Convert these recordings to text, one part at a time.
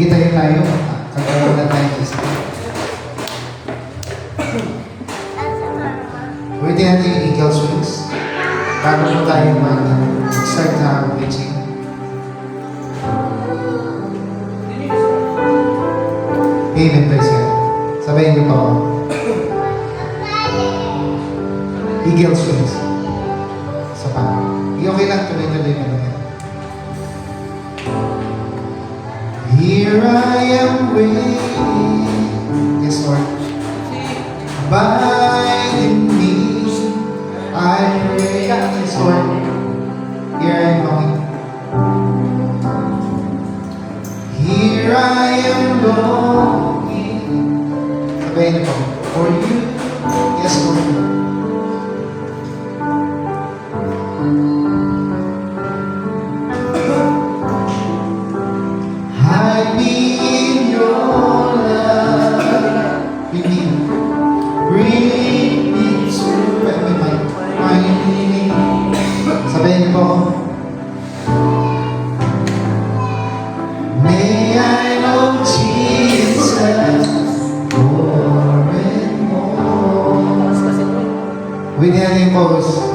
Sige tayo. Kagawin na tayo isa. Pwede natin yung eagle swings. Bago po tayo mag-start na pitching. Payment price yan. Sabayin niyo pa ako. Eagle swings. Isa pa. Okay lang, tuloy-tuloy na lang. Here I am waiting. Yes, Lord. Abide in me. I pray. Yes, Lord. Here I am longing. Here I am longing. Sabayin niyo po. For you. Yes, Lord. Hide me in your love. Bring me to my need. Sabihin niyo po. May I know Jesus more and more. With the other pose.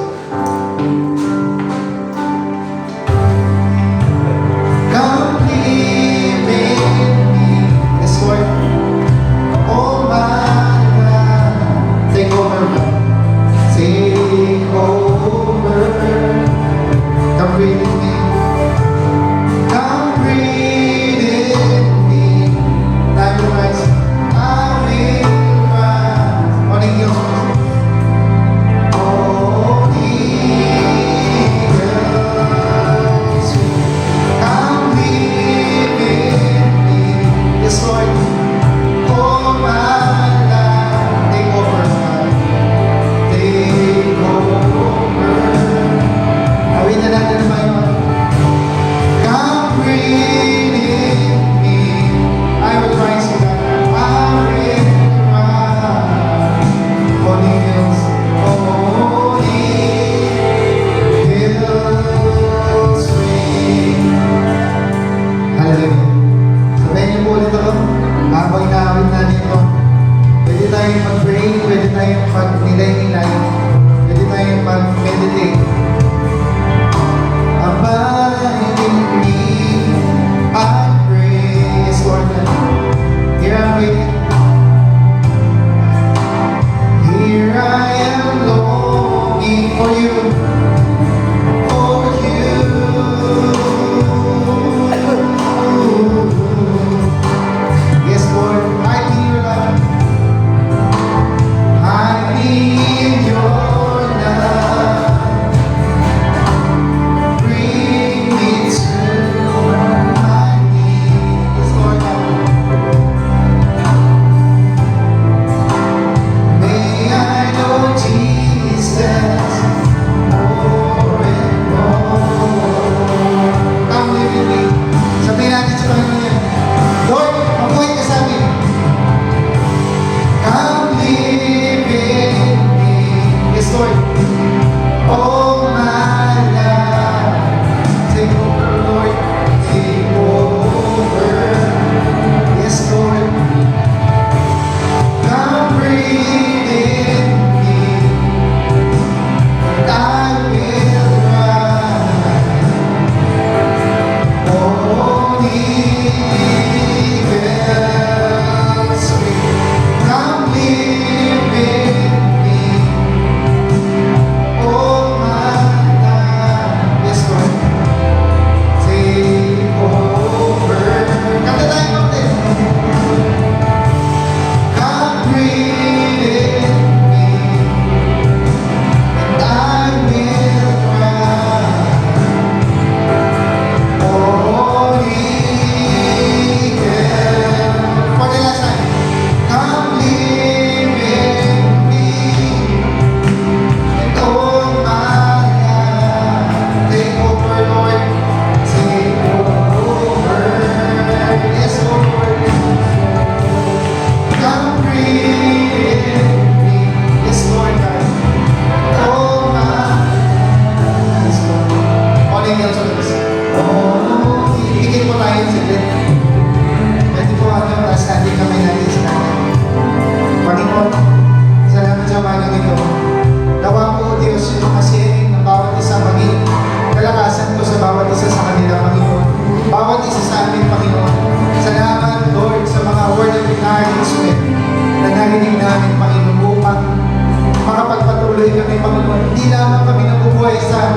hindi lamang kami nabubuhay sa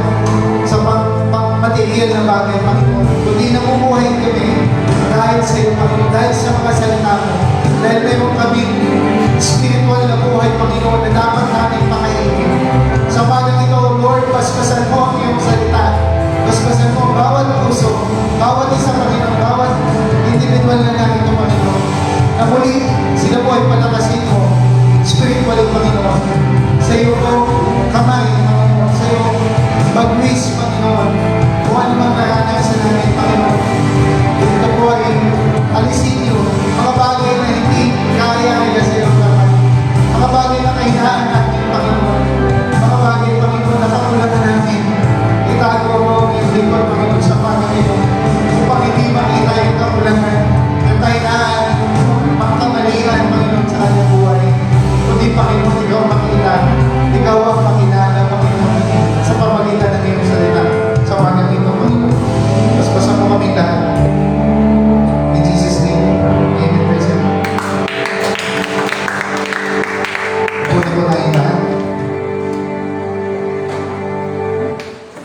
material na bagay, Panginoon, kundi nabubuhay kami dahil sa iyo, Panginoon, dahil sa mga salita mo, dahil meron kaming spiritual na buhay, Panginoon, na dapat namin pakainin. Sa bagay ito, Lord, basbasan mo ang iyong salita. Basbasan mo ang bawat puso, bawat isa, Panginoon, bawat individual na namin ito, Panginoon. Na muli, sila po ay palakasin mo, spiritual, Panginoon. Sa iyo po, kamay, Panginoon. Sa iyo, bagwis, Panginoon. Kung ano mang naranasan namin, Panginoon. Ito po ay alisin niyo mga bagay na hindi kaya sa iyo, Panginoon. Mga bagay na kahinaan natin, Panginoon. Mga bagay, Panginoon, na kakulangan natin. Itago mo ang iyong lingkod, Panginoon, sa Panginoon. Upang hindi makita yung kakulangan ng kahinaan, magkamalian, Panginoon, sa ating buhay. Kundi, Panginoon, ikaw makita. Ikaw ang makinala, Panginoon, sa pamagitan ng iyong salita. Sa pamagitan ito, Panginoon. Basbasan mo kami lahat. In Jesus' name, amen. Praise God. Puna po tayo lahat.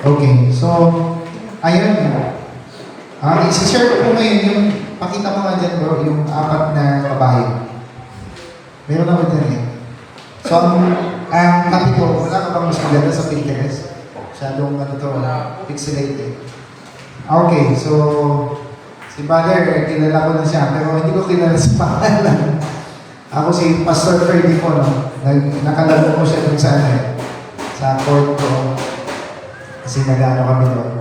Okay, so, ayun. Isi-share ko po ngayon yung, pakita mo nga dyan, bro, yung 4 na kabayo. Meron ako dyan eh. So, ang topic ko, wala ka bang mas maganda sa Pinterest? Masyadong pixelated. Okay, so, si Father, kilala ko na siya, pero hindi ko kilala sa pangalan. Ako si Pastor Ferdy po, no? Nakalaro ko siya dun sa court ko. Kasi nag-ano kami doon.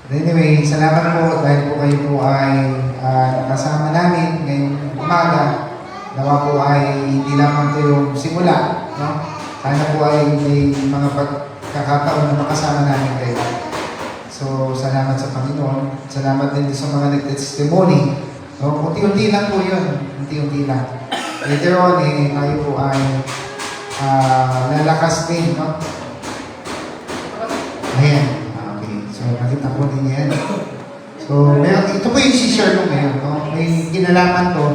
Anyway, salamat po dahil po kayo po ay nakasama namin ngayong umaga. Nawa po ay hindi lamang ito yung simula. No? Sana po ay may mga pagkakataon na makasama namin kayo. So, salamat sa Panginoon. Salamat din sa mga nag-testimony. No? Unti-unti lang po yun. Unti-unti lang. Later on, tayo po ay lalakas din. No? Ayan. Okay. So, nakita po din yan. So, ito po yung si-share ko ngayon. No? May kinalaman to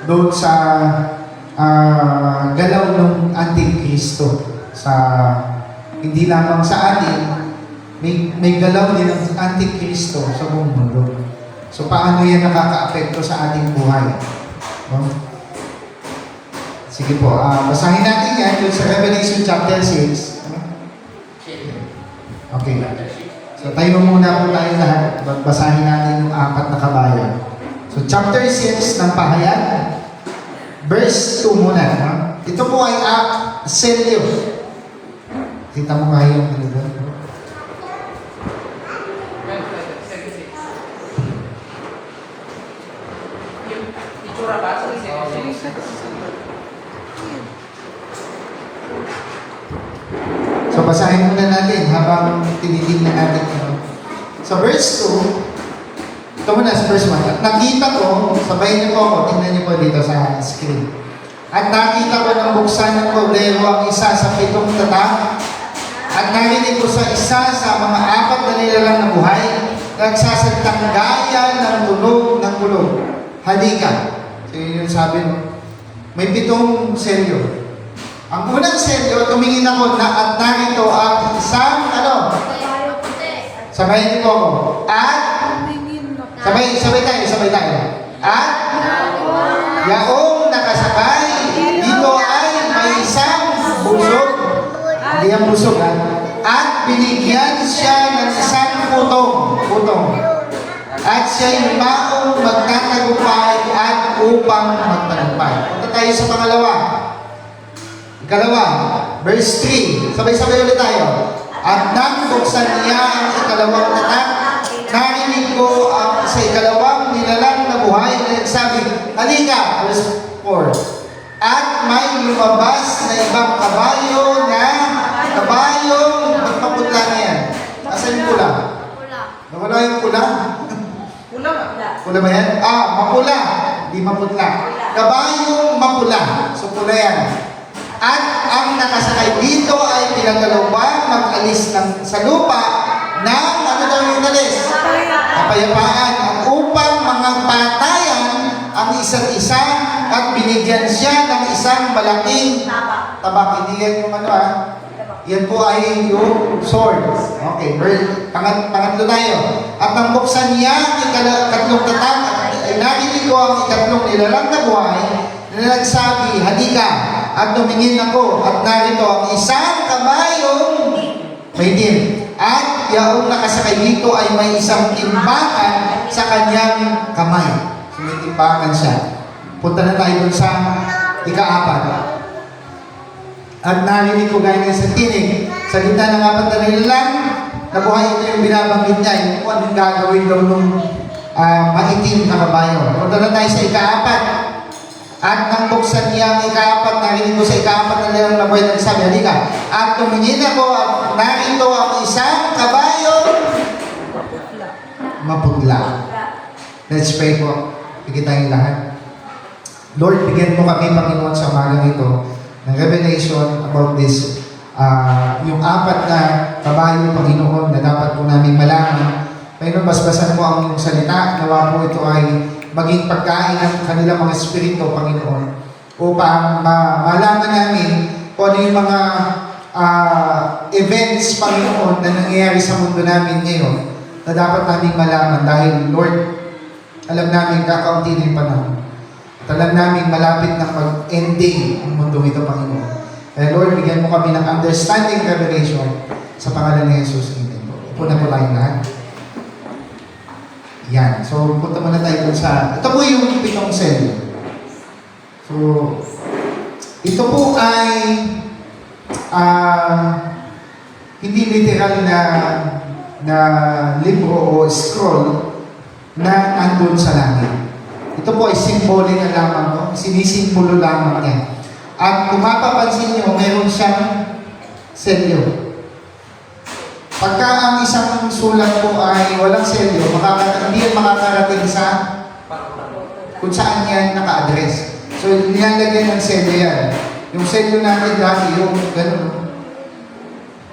doon sa galaw ng Antikristo. Hindi lamang sa atin, may galaw din ng Antikristo sa buong mundo. So, paano yan nakaka-apekto sa ating buhay? No? Sige po, basahin natin yan doon sa Revelation chapter 6. Okay. So, tayo muna po tayo lahat. Basahin natin yung 4 na kabayo. So, chapter 6 ng Pahayag, verse 2 muna. No? Ito po ay selyo. Kita mo nga yung ano doon. So, basahin muna natin habang tinitingnan natin. Sa verse 2, ito muna sa verse 1. At nakita ko, sabayin niyo po ako, tingnan niyo po dito sa screen. At nakita ko ng buksan ng kordero ang isa sa 7 tatak. At narinig ko sa isa sa mga 4 na nilalang na buhay, nagsasalitang gaya ng tunog ng kulog. Halika. So, yun yung sabi mo. May 7 selyo. Ang unang selyo, tumingin ako at narito ang isang, sabayin niyo po ako. At, sabay tayo. At, yaong nakasabay, dito ay may isang busog. Hindi ang busog, ha? At binigyan siya ng isang putong. At siya'y maong magtatagumpay at upang magtagumpay. Punta tayo sa pangalawa. Ikalawa, verse 3. Sabay-sabay ulit tayo. At nang buksan niya ang ikalawang tatak, narinig ko sa ikalawang nilalang na buhay na nagsabi, halika, verse 4. At may lumabas na ibang kabayong magpaputla na yan. Asan yung pula? Nawala yung pula? Pula ba yan? Mapula. Hindi maputla. Kabayong mapula. So pula yan. At ang nakasakay dito ay pinagkalawang mag-alis sa lupa ng ano daw yung alis? Kapayapaan. Upang mga patayan ang isa't isa at binigyan siya ng isang malaking tabak. Hindi yan yung Yan po ay yung sword. Okay, pangatlo tayo. At nang buksan niya ang ikatlong tatak, ay narinig ko ang ikatlong nilalang na buhay na nagsabi, halika, at tumingin ako, at narito ang isang kabayong may dim. At yaong nakasakay dito ay may isang timbangan sa kanyang kamay. So may timbangan siya. Punta na tayo dun sa ika-4. At narinig ko gaya sa tinig, sa gitna ng 4 na nilalang, na buhay ito yung binabanggit niya, yung kung anong gagawin daw nung maitim na kabayo. Punta na tayo sa ika-4. At nang buksan niya ang ika-4, narinig ko sa ika-4 na nilalang na buhay na nagsabi, halika. At tumingin ako at narito ang isang kabayo maputla. Let's pray po. Bigyan tayong lahat. Lord, bigyan mo kami, Panginoon, sa umagang ito ng revelation about this, yung 4 na kabayo, Panginoon, na dapat po namin malaman. Panginoon, basbasan mo ang iyong salita. Nawa po ito ay maging pagkain ng kanilang mga espiritu, Panginoon, upang malaman namin kung ano yung mga events, Panginoon, na nangyayari sa mundo namin ngayon na dapat namin malaman dahil, Lord, alam namin kakaunti na yung panahon. At alam namin malapit na mag-ending ang mundo ito, Panginoon. Kaya Lord, bigyan mo kami ng understanding revelation sa pangalan ni Jesus. Amen. Upo na po tayong lahat. Yan. So, punta muna tayo sa... Ito po yung 7 selyo. So, ito po ay hindi literal na libro o scroll na andun sa langit. Ito po ay simbolo na lamang, no? Sinisimbolo lamang niya. At kung mapapansin nyo, meron siyang selyo. Pagka ang isang sulat po ay walang selyo, hindi yan makakarating sa kung saan yan naka-address. So, nilalagyan ng selyo yan. Yung selyo natin dati, yung gano'n.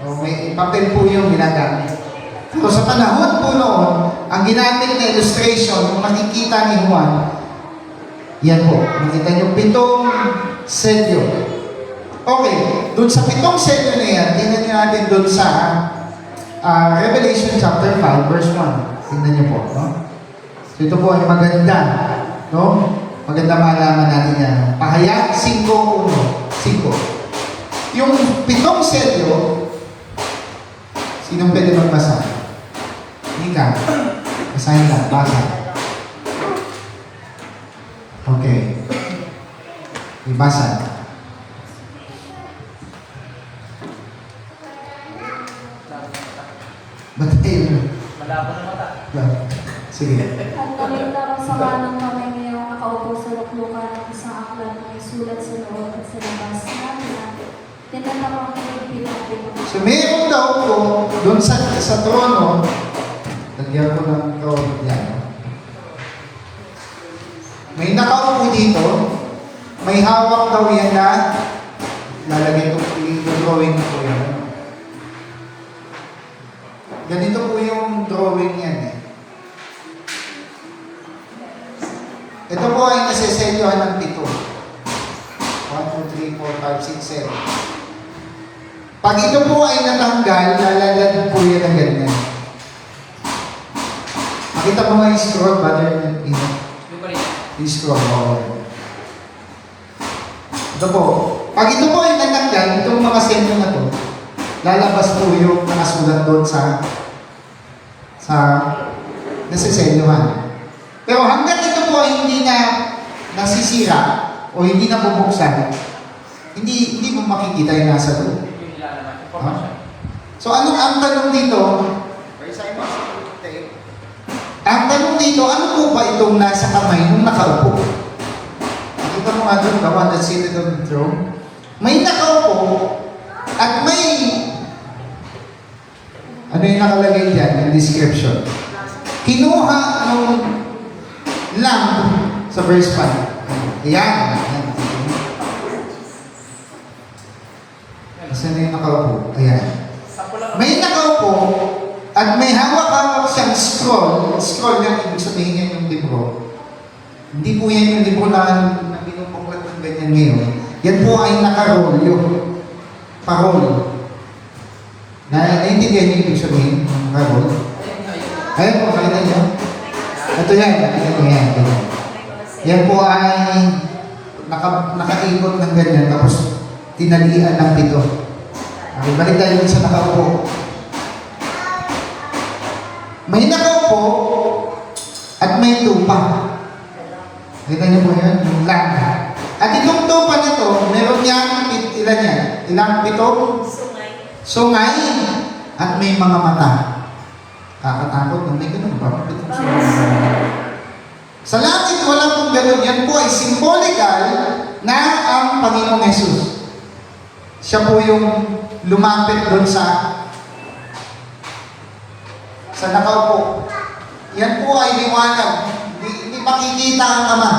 O, may papel po yung ginagamit. So, sa panahon po noon, ang ginamit na illustration, kung makikita ni Juan, yan po. Makita niyo, 7 selyo. Okay, dun sa 7 selyo na yan, tingnan niyo natin dun sa Revelation chapter 5, verse 1. Tingnan niyo po, no? So, ito po ay maganda, no? Maganda malaman natin yan. Pahayag 5:1. 5. Yung 7 selyo, sinong pwede magbasa? Hindi ka. Basahin lang. Basa. Okay. Ibasa. Ba't kayo? Malabo na mata. Sige. At nakita ko sa kanang kamay ngayong nakaupo sa luklukan ng isang aklat na may sulat sa loob at sa labas na tinanong ko ang pinipili. So, mayroon daw po doon sa trono, lagyan ko ng tawag yan. May nakaupo dito, may hawak daw yan na lalagay ko yung drawing ko yan. Ganito po yung drawing yan eh. Ito po ay nasiselyohan ng 7. 1, 2, 3, 4, 5, 6, 7. Pag ito po ay natanggal, lalalad po yan ng ganyan. Makita mo nga yung scroll, brother, yung scroll. Ito po. Pag ito po ay natanggal, itong mga selyo na to, lalabas po yung nakasulat doon sa nasiselyohan. Pero hanggang ito po ay hindi na nasisira o hindi na bubuksan, hindi mo makikita yung nasa doon. So ano ang tanong dito? Ang tanong dito, ano po ba itong nasa kamay nung nakaupo? Nakita mo nga doon, the one that's seated on the throne. May nakaupo at may ano yung nakalagay dyan, yung description. Kinuha ng lamp sa verse 5. Ayan. Saan na yung nakaupo? Ayan. May nakaupo at may hawak-hawak siyang scroll. Scroll yan, ibig sabihin yan yung libro. Hindi po yan yung libro na binubuklat ng ganyan ngayon. Yan po ay nakaroll, yung parol. Naiintindihan niyo ibig sabihin ng parable? Ayun po, makita niyo. Ito yan. Yan po ay nakaikot ng ganyan, tapos tinalian ng pito. Okay, balik tayo dun sa nakaupo. May nakaupo at may tupa. Kita niyo po yun, yung land. At itong tupa na to, meron niyang ilan yan? Ilang pitong? Sungay. At may mga mata. Kakatakot nung may ganun. Parang pitong sungay. Sa langit, wala pong ganun. Yan po ay symbolical na ang Panginoong Jesus. Siya po yung lumapit doon sa nakaupo. Yan po ay liwanag. Hindi makikita ang Ama.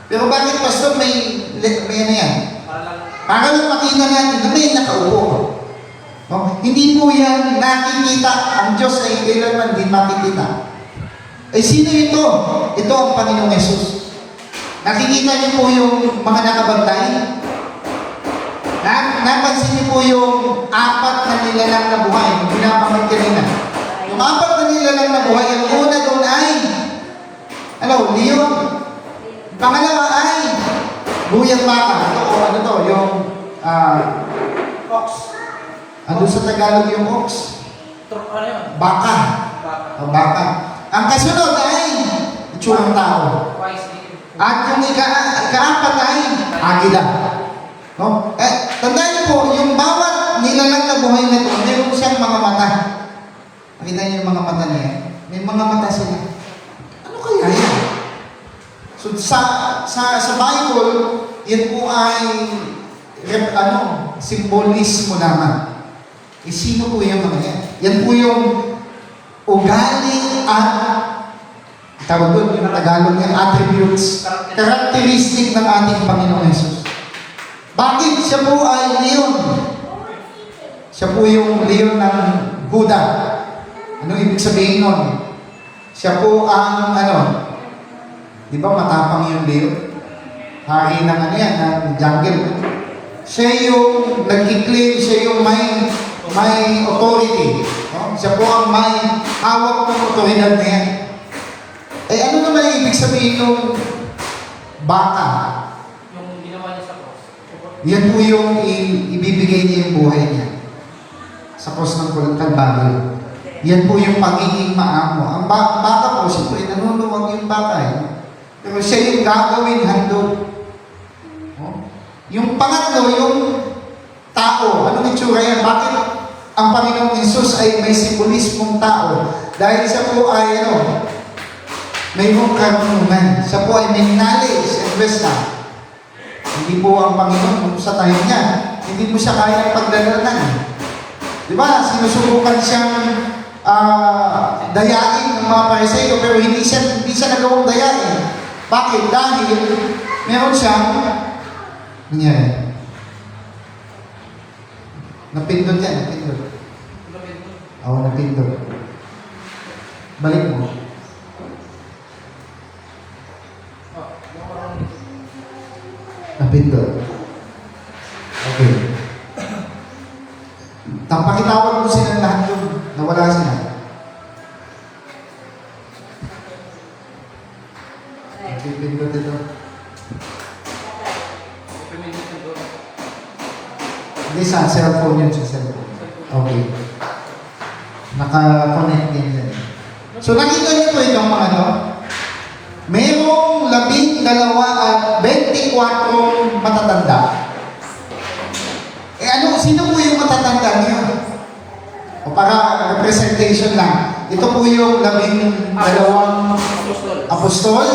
Pero bakit, Pastor, may ano yan? Para lang makita natin na may nakaupo. No? Hindi po yan nakikita. Ang Diyos ay kailanman din makikita. Ay sino ito? Ito ang Panginoong Jesus. Nakikita niyo po yung mga nakabantay? Napansin niyo po yung apat na nilalang na buhay. Binabanggit kanina. Yung apat na nilalang na buhay, ang una doon ay leon. Pangalawa ay buyang baka. Ito, ano to? Yung ox. Ano sa Tagalog yung ox? Baka. Baka. Ang kasunod ay itsurang tao. At yung ikaapat ay agila. No? Tandaan niyo po, yung bawat nilalang na buhay na ito, meron siyang mga mata. Nakita niyo yung mga mata niya? May mga mata sila. Ano kaya yan? So, sa Bible, yan po ay simbolismo naman. Sino po yung mga yan? Yan po yung ugali at tawag doon, yung Tagalog yung attributes, characteristic ng ating Panginoong Jesus. Bakit? Siya po ay leon. Siya po yung leon ng Buddha. Ano ibig sabihin nun? Siya po ang di ba matapang yung leon? Hari ng ng jungle. Siya yung nag-claim, siya yung may authority. No? Siya po ang may hawak ng otoridad na yan. Ano naman ibig sabihin ng baka? Yung ginawa niya sa cross. Yan po yung ibibigay niya yung buhay niya sa cross ng Kalbaryo. Yan po yung pagiging maamo. Ang baka po, siyempre, nanunumag yung baka. Pero siya yung gagawin handog. Yung pangatlo, yung tao. Anong itsura yan? Bakit ang Panginoong Jesus ay may simbolismong tao? Dahil siya po ay may karunungan. Siya po ay may knowledge and wisdom. Hindi po ang Panginoon sa tayo niya. Hindi mo siya kaya pagdalanan. Di ba? Sinusubukan siyang dayain ng mga Pariseo, pero hindi siya nagawang dayain. Bakit? Dahil meron siyang nangyari. Napindot yan, napindot. Oo, napindot. Balik mo. Napindot. Okay. Pakitawag mo silang lahat yung nawala sila. Napindot ito. Hindi sa cellphone yun, sa cellphone. Okay. Naka-connect din yan. So nakita niyo po itong mga mayroong 12 at 24 matatanda. Sino po yung matatanda niyo? O para representation lang. Ito po yung 12 apostol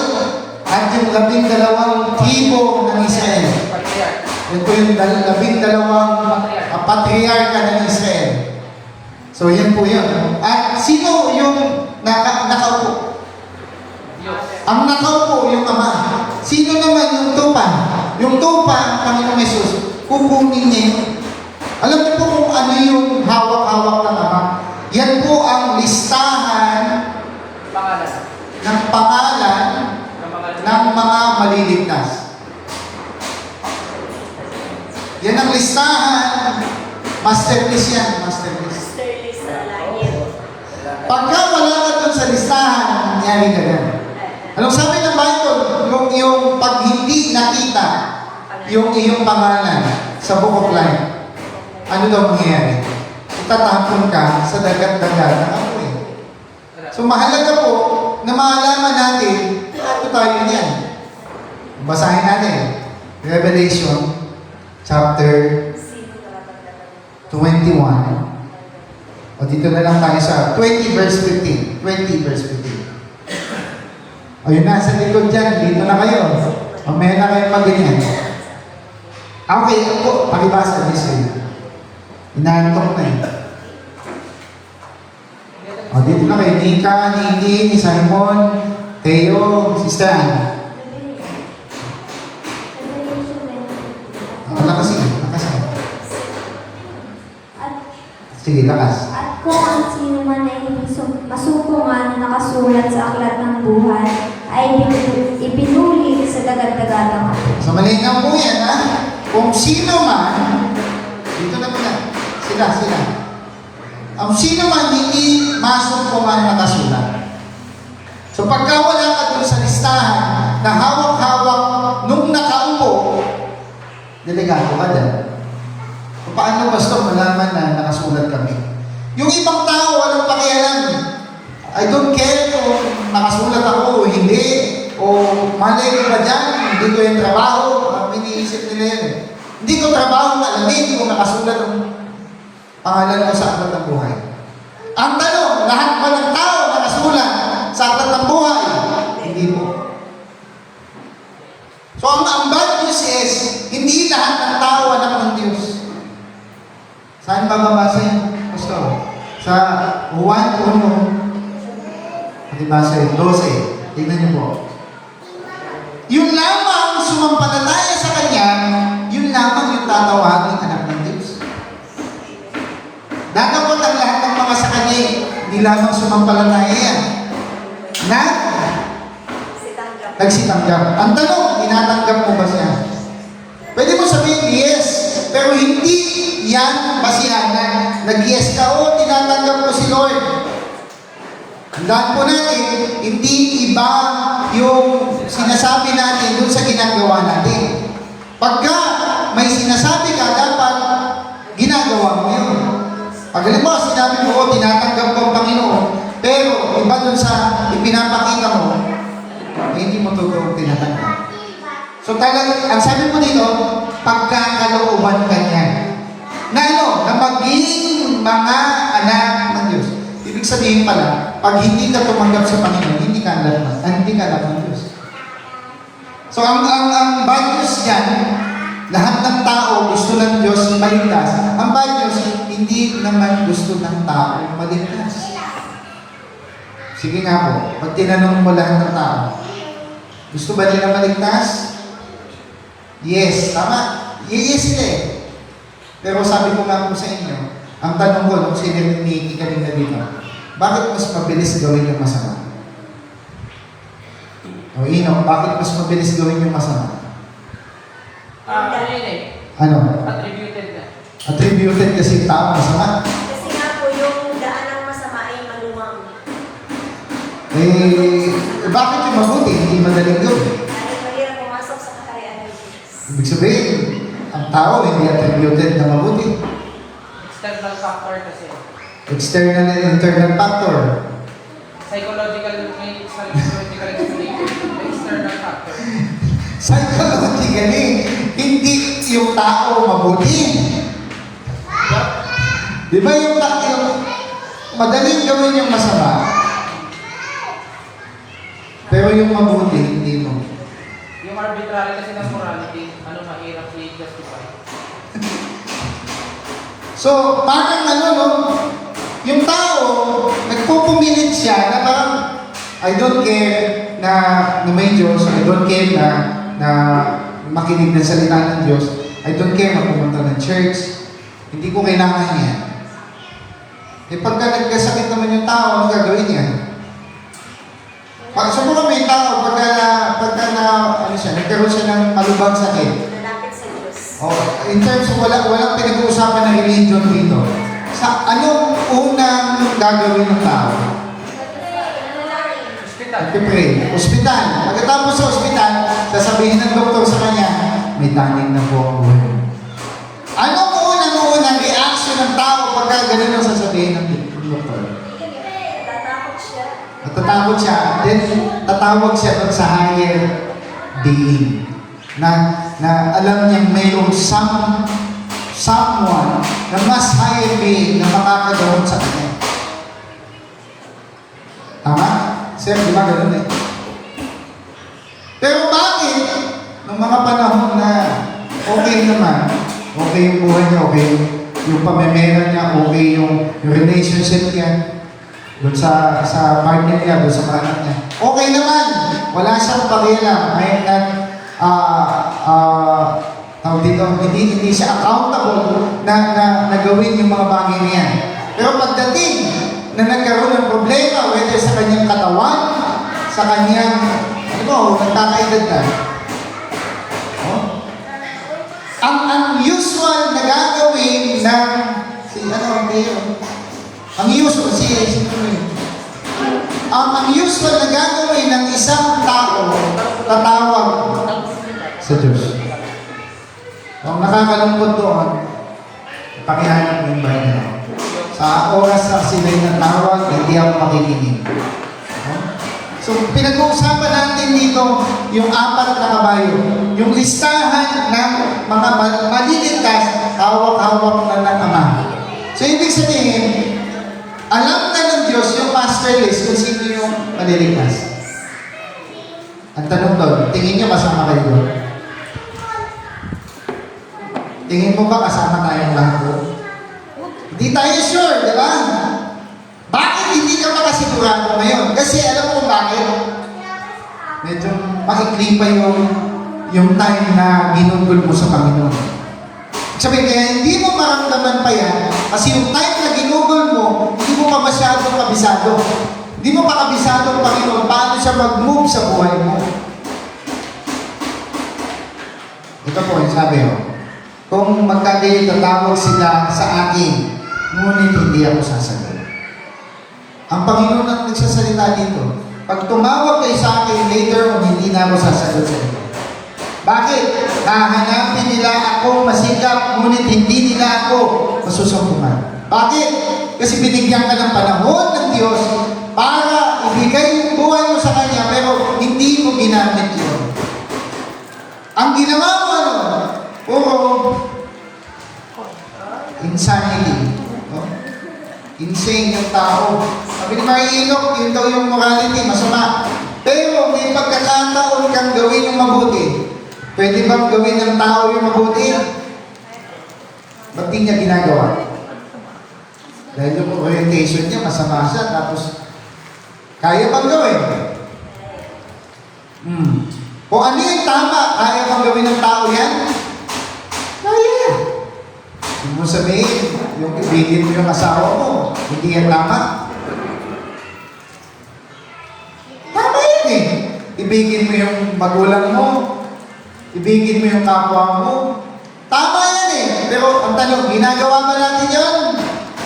at yung 12 tribo ng Israel. Ito yung 12 patriarka ng Israel. So yan po yun. At sino yung nakaupo? Ang nakaupo yung Ama. Sino naman yung tupa? Yung tupa, ang Panginoong Jesus, kukunin niya yun. Alam niyo po kung ano yung hawak-hawak ng Ama? Yan po ang listahan ng pangalan ng mga maliligtas. Yan ang listahan. Masterpiece yan, masterpiece. Pagka wala ka dun sa listahan, nangyari ka na. Anong sabi ng Bible? Yung pag hindi nakita yung iyong pangalan sa Book of Life, ano daw mangyayari? Itatapon ka sa dagat-dagat ng apoy. So mahalaga po na maalaman natin, ano tayo niyan? Basahin natin. Revelation chapter 21. O dito na lang tayo sa 20 verse 15. 20 verse 15. O yun na, sa likod dyan. Dito na kayo. Mamaya na kayo mag-ganyan. Okay, ako, pakibasa. Listen. Inaantok na eh. O dito na kayo. Nika, Niki, Simon, Theo, Sister Anne. Lakasin. Sige, lakas. At kung ang sino man ay masukungan na nakasulat sa aklat ng buhay ay ipinuli sa dagat-dagat. So malinaw po yan, ha? Kung sino man, dito na po na, sila. Ang sino man hindi masukungan na nakasulat. So pagka wala ka doon sa listahan na hawak-hawak nung nakaupo, delegado ka dyan. Paano basta malaman na nakasulat kami? Yung ibang tao, walang pakialam. I don't care kung nakasulat ako o hindi. O malay ko ba dyan? Hindi ko yung trabaho. Iniisip nila yan. Hindi ko trabaho alamin kung nakasulat ang pangalan ko sa aklat ng buhay. Ang tanong, lahat ba ng tao nakasulat sa aklat ng buhay? Hindi po. So ang bad news is, hindi lahat ng tao anak ng Diyos. Saan ba babasa yan? Pastor? Sa 1:1. Pakibasa yun. 12. Tignan niyo po. Yun lamang sumampalataya sa Kanya, yun lamang yung tatawagin anak ng Diyos. Nagabot ang lahat ng mga sa Kanya, hindi lamang sumampalataya yan. Nagsitanggap. Ang tanong, tinatanggap mo ba siya? Pwede mo sabihin, yes. Pero hindi yan basihan. Nag-yes ka, tinatanggap ko si Lord. Tandaan po natin, hindi iba yung sinasabi natin dun sa ginagawa natin. Pagka may sinasabi ka, dapat ginagawa mo yun. Pag halimbawa, sinabi mo, tinatanggap ko ang Panginoon, pero iba dun sa ipinapakita mo, hindi mo totoong tinatanggap. So talagang, ang sabi mo dito, pagkakalooban ka niya. Na maging mga anak ng Diyos. Ibig sabihin pala, pag hindi ka tumanggap sa Panginoon, hindi ka anak ng Diyos. So ang bad news niyan, lahat ng tao gusto ng Diyos maligtas. Ang bad news, hindi naman gusto ng tao maligtas. Sige nga po, pag tinanong mo lahat ng tao, gusto ba nila maligtas? Yes, tama. Yes sila eh. Pero sabi ko nga po sa inyo, ang tanong ko, nung sinirinikin kanina dito, bakit mas mabilis gawin yung masama? O bakit mas mabilis gawin yung masama? Ano? Attributed na. Attributed kasi tao masama? Kasi nga po yung daan ng masama ay maluwang. Bakit yung mabuti, hindi madaling gawin? Dahil mahirap pumasok sa kaharian ng Diyos. Ibig sabihin, ang tao hindi attributed na mabuti. External factor kasi. External and internal factor. Psychological explanation. External factor. Psychologically, hindi yung tao mabuti. Di ba yung madaling gawin yung masama, pero yung mabuti, hindi mo. Yung arbitrary kasi ng morality, mahirap i-justify. So, parang yung tao, nagpupumilit siya na parang, I don't care na may Diyos, I don't care na makinig ng salita ng Diyos, I don't care na pumunta ng church, hindi ko kailangan yan. Pagka nagkasakit naman yung tao, ano gagawin niya? Siguro may tao, nagkaroon siya ng malubhang sakit. Nalapit sa Diyos. In terms of walang pinag-uusapan ng religion dito. Sa anong unang gagawin ng tao? Hospital. Nagpipray. Ospital. Pagkatapos sa ospital, sasabihin ng doktor sa kanya, may taning na po ang buhay. Ano po unang reaction ng tao pagka ganun ang sasabihin ng doktor? Natatakot siya. Natatakot siya. Then, tatawag siya doon sa higher being. Na alam niyang mayroong someone na mas higher being na makakagawin sa kanya. Tama? Sir, di ba ganun eh? Pero bakit? Nung mga panahon na okay naman, okay yung buhay niya, okay yung pamemera niya, okay yung relationship niya, doon sa partner niya, doon sa anak niya. Okay naman. Wala siyang pakialam. Tawag dito, hindi siya accountable na gawin yung mga bagay niya. Pero pagdating na nagkaroon ng problema, whether sa kanyang katawan, sa kanyang, nagkakaedad na. Oh? Ang usual na gagawin ng, ang usual na gagawin ng isang tao, tatawag sa Diyos. Ang nakakalungkot doon, pakihanap mo yung Bible. Sa oras na sila'y natawag, hindi ako makikinig. So, pinag-uusapan natin dito yung 4 na kabayo. Yung listahan ng mga maliligtas, hawak-hawak na ng Ama. So, ibig sabihin, alam na ng Diyos yung master list kung sino yung maliligtas. Ang tanong doon, tingin niyo kasama kayo doon? Tingin mo ba kasama tayong lahat doon? Hindi tayo sure, di ba? Bakit hindi ka makasigurado ngayon? Kasi alam mo bakit? Medyo maikli pa yung time na ginugol mo sa Panginoon. Sabi kaya hindi mo maramdaman pa yan kasi yung time na ginugol mo, hindi mo pa masyadong kabisado. Hindi mo pa kabisado ang Panginoon paano siya mag-move sa buhay mo. Ito po yung sabi ko. Kung magkagayon tatawag sila sa akin, ngunit hindi ako sasagot. Ang Panginoon ang nagsasalita dito. Pag tumawag kayo sa akin later on, hindi na ako sasagot sa inyo. Bakit? Hahanapin nila akong masikap, ngunit hindi nila ako masusumpungan. Bakit? Kasi binigyan ka ng panahon ng Diyos para ibigay yung buhay mo sa Kanya, pero hindi mo ginamit yun. Ang ginawa mo, puro insanity. No? Insane yung tao. Sabi ni Marilok, yun daw yung morality, masama. Pero may pagkakataon kang gawin yung mabuti. Pwede bang gawin ng tao yung mabuti? Ba't di niya ginagawa? Dahil yung orientation niya, masama siya, tapos kaya bang gawin? Kung ano yung tama, kaya bang gawin ng tao yan? Kaya. Huwag mo sabihin, yung ibigin mo yung asawa mo, hindi yan tama. Tama yan eh. Ibigin mo yung magulang mo, ibigin mo yung kapwa mo. Tama yan eh. Pero ang tanong, ginagawa ba natin yun?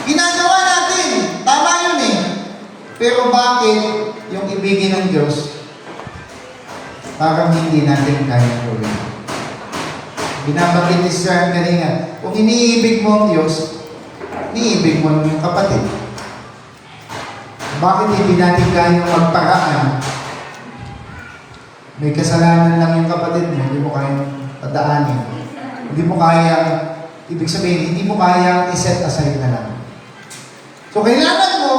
Ginagawa natin. Tama yun eh. Pero bakit yung ibigin ng Diyos, parang hindi natin kaya gawin? Binabanggit ni Sir Galingan, kung iniibig mo ang Diyos, iniibig mo yung kapatid. Bakit hindi natin kaya magparaan? May kasalanan lang yung kapatid mo, hindi mo kayang padaanin. Hindi mo kaya, ibig sabihin, hindi mo kaya iset aside na lang. So, kailangan mo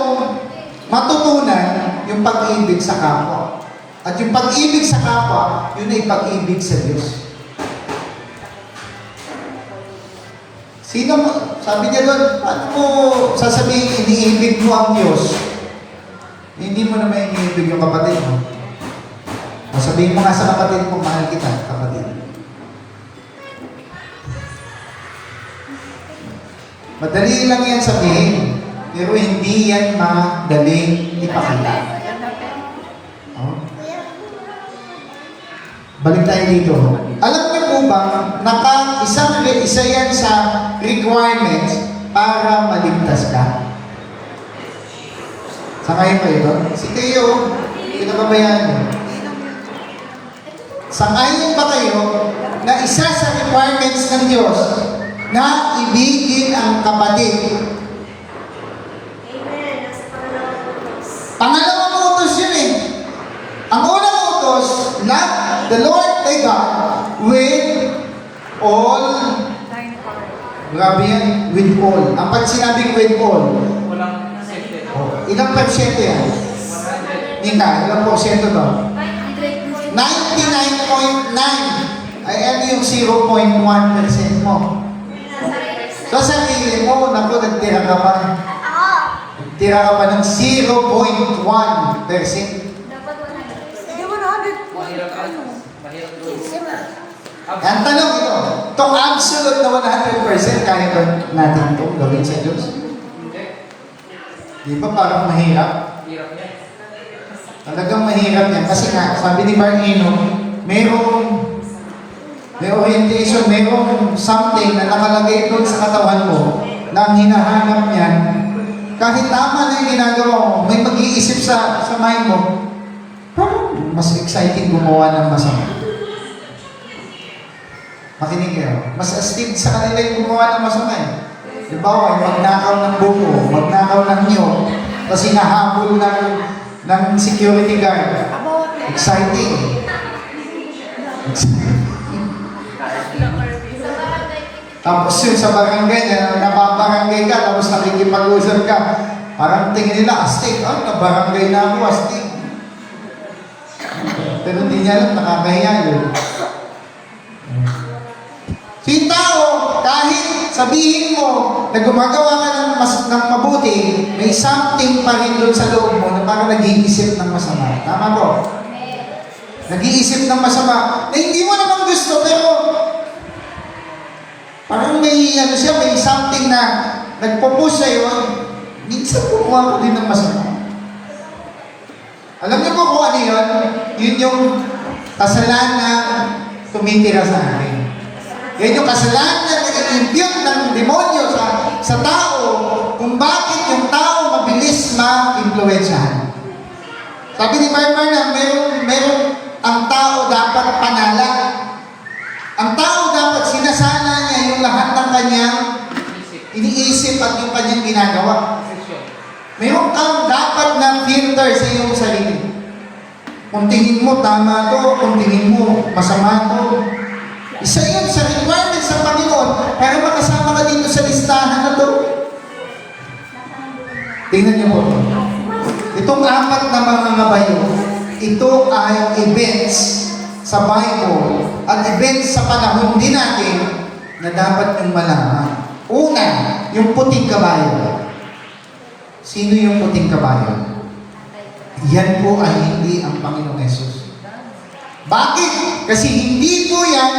matutunan yung pag-ibig sa kapwa. At yung pag-ibig sa kapwa, yun ay pag-ibig sa Diyos. Sino mo, sabi niya doon, paano mo sasabihin, iniibig mo ang Diyos? Hindi mo naman iniibig yung kapatid mo. Sabihin mo nga sa kapatid mo, mahal kita, kapatid. Madali lang yan sabihin, pero hindi yan madaling ipakita. Oh? Balik tayo dito. Alam niyo po ba, isa yan sa requirements para maligtas ka? Sakayin kayo doon? Si Teo, Pinababayaan nyo. Sangayon ba kayo na isa sa requirements ng Diyos na ibigin ang kapatid? Amen. Nasa pangalawang utos. Pangalawang utos yun eh. Ang unang utos, love the Lord thy God with all. Grabe yan, with all. Ang pag sinabing with all, Walang accepted. ilang persyento yan? 100. Nika, ilang porsyento to? 100%. 99.9 ay ano yung 0.1% mo. So sarili mo, naku, nagtira ka pa. Nagtira ka pa ng 0.1%. Dapat 100%. Mahirap ano? Mahirap doon. Ang tanong ito, itong absolute na 100%, kaya ba natin ito gawin sa Diyos? Hindi. Di ba parang mahirap? Hirap niya. Talagang mahirap yan. Kasi nga, sabi ni Barnino, may orientation, mayroong something na nakalagay doon sa katawan mo na ang hinahanap niyan. Kahit tama na yung ginagawa mo, may mag-iisip sa mind mo, parang mas exciting gumawa ng masama. Makinig kayo. Mas astig sa kanila yung gumawa ng masama eh. Diba, magnakaw ng buko, magnakaw ng niyog, tapos hinahabol ng security guard. Exciting. Tapos yun sa barangay, nababarangay ka, tapos nakikipag-usap ka. Parang tingin nila, astig. Oh, nabarangay na ako, astig. Pero hindi niya alam, nakakahiya yun. So yung tao, kahit sabihin mo na gumagawa ka ng mabuti, may something pa rin doon sa loob mo na parang nag-iisip ng masama. Tama po? Nag-iisip ng masama na hindi mo naman gusto, pero parang may siya, may something na nagpo-push sa'yo, minsan gumawa ko din ng masama. Alam niyo po kung ano yun? Yun yung kasalanan na tumitira sa akin. Yan yung kasalanan na nag-impute ng demonyo sa tao kung bakit yung tao mabilis ma-influensyahan. Sabi ni Barber na meron ang tao dapat panala. Ang tao dapat sinasala niya yung lahat ng kanyang iniisip at yung kanyang ginagawa. Meron kang dapat na filter sa iyong sarili. Kung tingin mo tama to, kung tingin mo masama to. Isa yun sa requirements sa Panginoon para makasama ka dito sa listahan na to. Tingnan niyo po. Itong apat na mga ngabayo, ito ay events sa Bible at events sa panahon din natin na dapat yung malaman. Una, yung puting kabayo. Sino yung puting kabayo? Yan po ay hindi ang Panginoong Yesus. Bakit? Kasi hindi po yan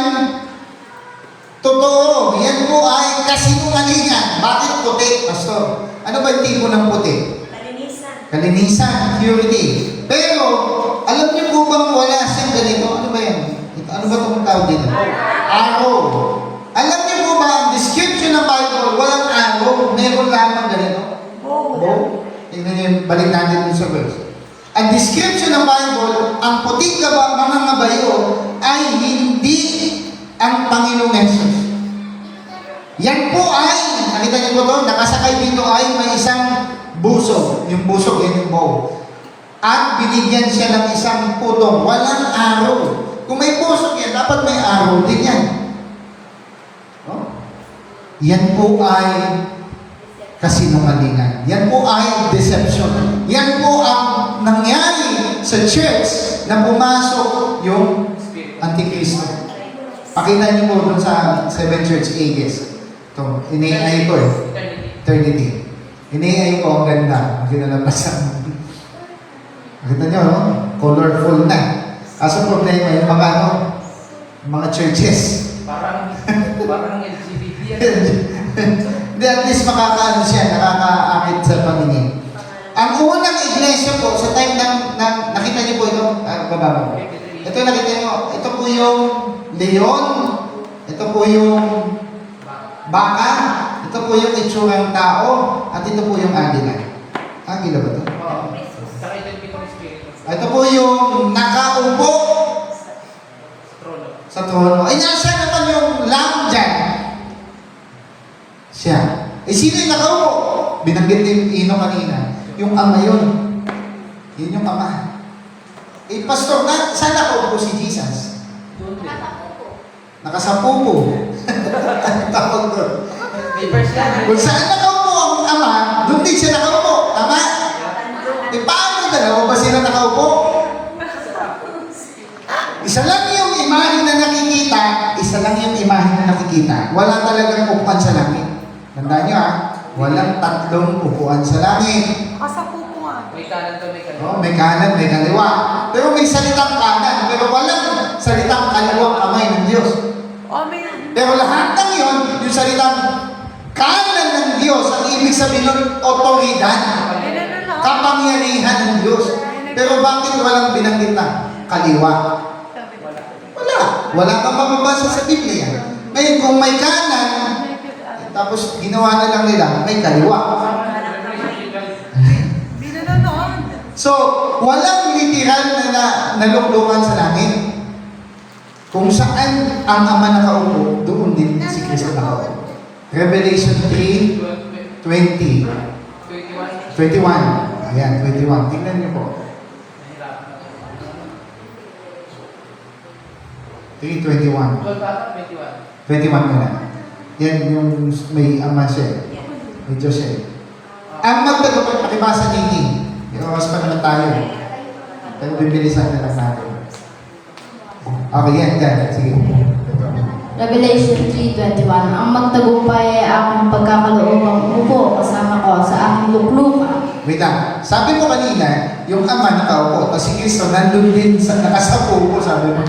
totoo. Yan po ay kasinungalingan. Bakit puti, Pastor? Ano ba yung tipo ng puti? Kalinisan. Kalinisan, purity. Pero, alam niyo po bang wala siyang ganito? Ano ba yan? Ano ba itong tawag dito? Arrow. Alam niyo po ba, ang description ng Bible, walang arrow. Meron lamang ganito. Bow. Tingnan niyo, balik natin dun sa verse. Ang description ng Bible, ang puting mga ngabayo ay hindi ang Panginoong Yesus. Yan po ay, nakita niyo po ito, nakasakay dito ay may isang busog. Yung busog, yan yung bow. At binigyan siya ng isang putong, walang araw. Kung may busog yan, dapat may araw din yan. No? Yan po ay kasinungalingan. Yan po ay deception. Yan po ang nangyari sa church na pumasok yung Antikristo. Pakita niyo po dun sa 7 church ages. Ito, ini-AI ko eh. Eternity. Ini-AI ko, ang ganda. Ang kinalabasan. Nakita niyo, no? Colorful na. Kaso problema, yung mga mga churches. Parang LGBT yan. Hindi, at least makakaano siya, nakakaakit sa paningin. Ang unang iglesia po, sa time nakita niyo po ito, baba mo. Ito nakita niyo, ito po yung leon, ito po yung baka, ito po yung itsurang tao, at ito po yung agila. Agila ba ito? Saka ito yung pitong espiritu. Ito po yung yung ino kanina, yung ama yun. Yun yung ama. Eh, pastor, saan nakaupo si Jesus? Nakasapupo. Ang tawag doon. May verse yan. Kung saan nakaupo ang ama, doon din siya nakaupo. Tama? Eh, paano dalawa ba sila nakaupo? Isa lang yung imahe na nakikita, isa lang yung imahe na nakikita. Wala talagang upuan sa langit. Tandaan nyo walang tatlong upuan sa langit. May kanan to, may kaliwa. Oh, may kanan, may kaliwa. Pero may salitang kanan, pero walang salitang kaliwang kamay ng Diyos. Pero lahat ng yun, yung salitang kanan ng Diyos, ang ibig sabihin nun, otoridad, kapangyarihan ng Diyos. Pero bakit walang binanggit na kaliwa? Wala kang mababasa sa Biblia. Ngayon, kung may kanan, tapos ginawa na lang nila, may kaliwa. So, walang literal na naluklukan sa langit. Kung saan ang ama nakaupo, doon din si Kristo nakaupo. Revelation 3:20. 21. 21. Ayan, 21. Tingnan niyo po. 3:21. 21 muna. Yan yung may ama siya. May Diyos siya. Ang magtagapag, pakibasa nini. Ikawas pa naman tayo. Pero bibilisan na lang natin. Okay, yan. Sige. Revelation 3:21. Ang magtagumpay ay aking pagkakaloobang umupo kasama ko sa aking luklukan. Wait lang. Sabi mo kanina, yung ama nakaupo, tapos si Kristo nandun din sa nakasapo po, sabi mo.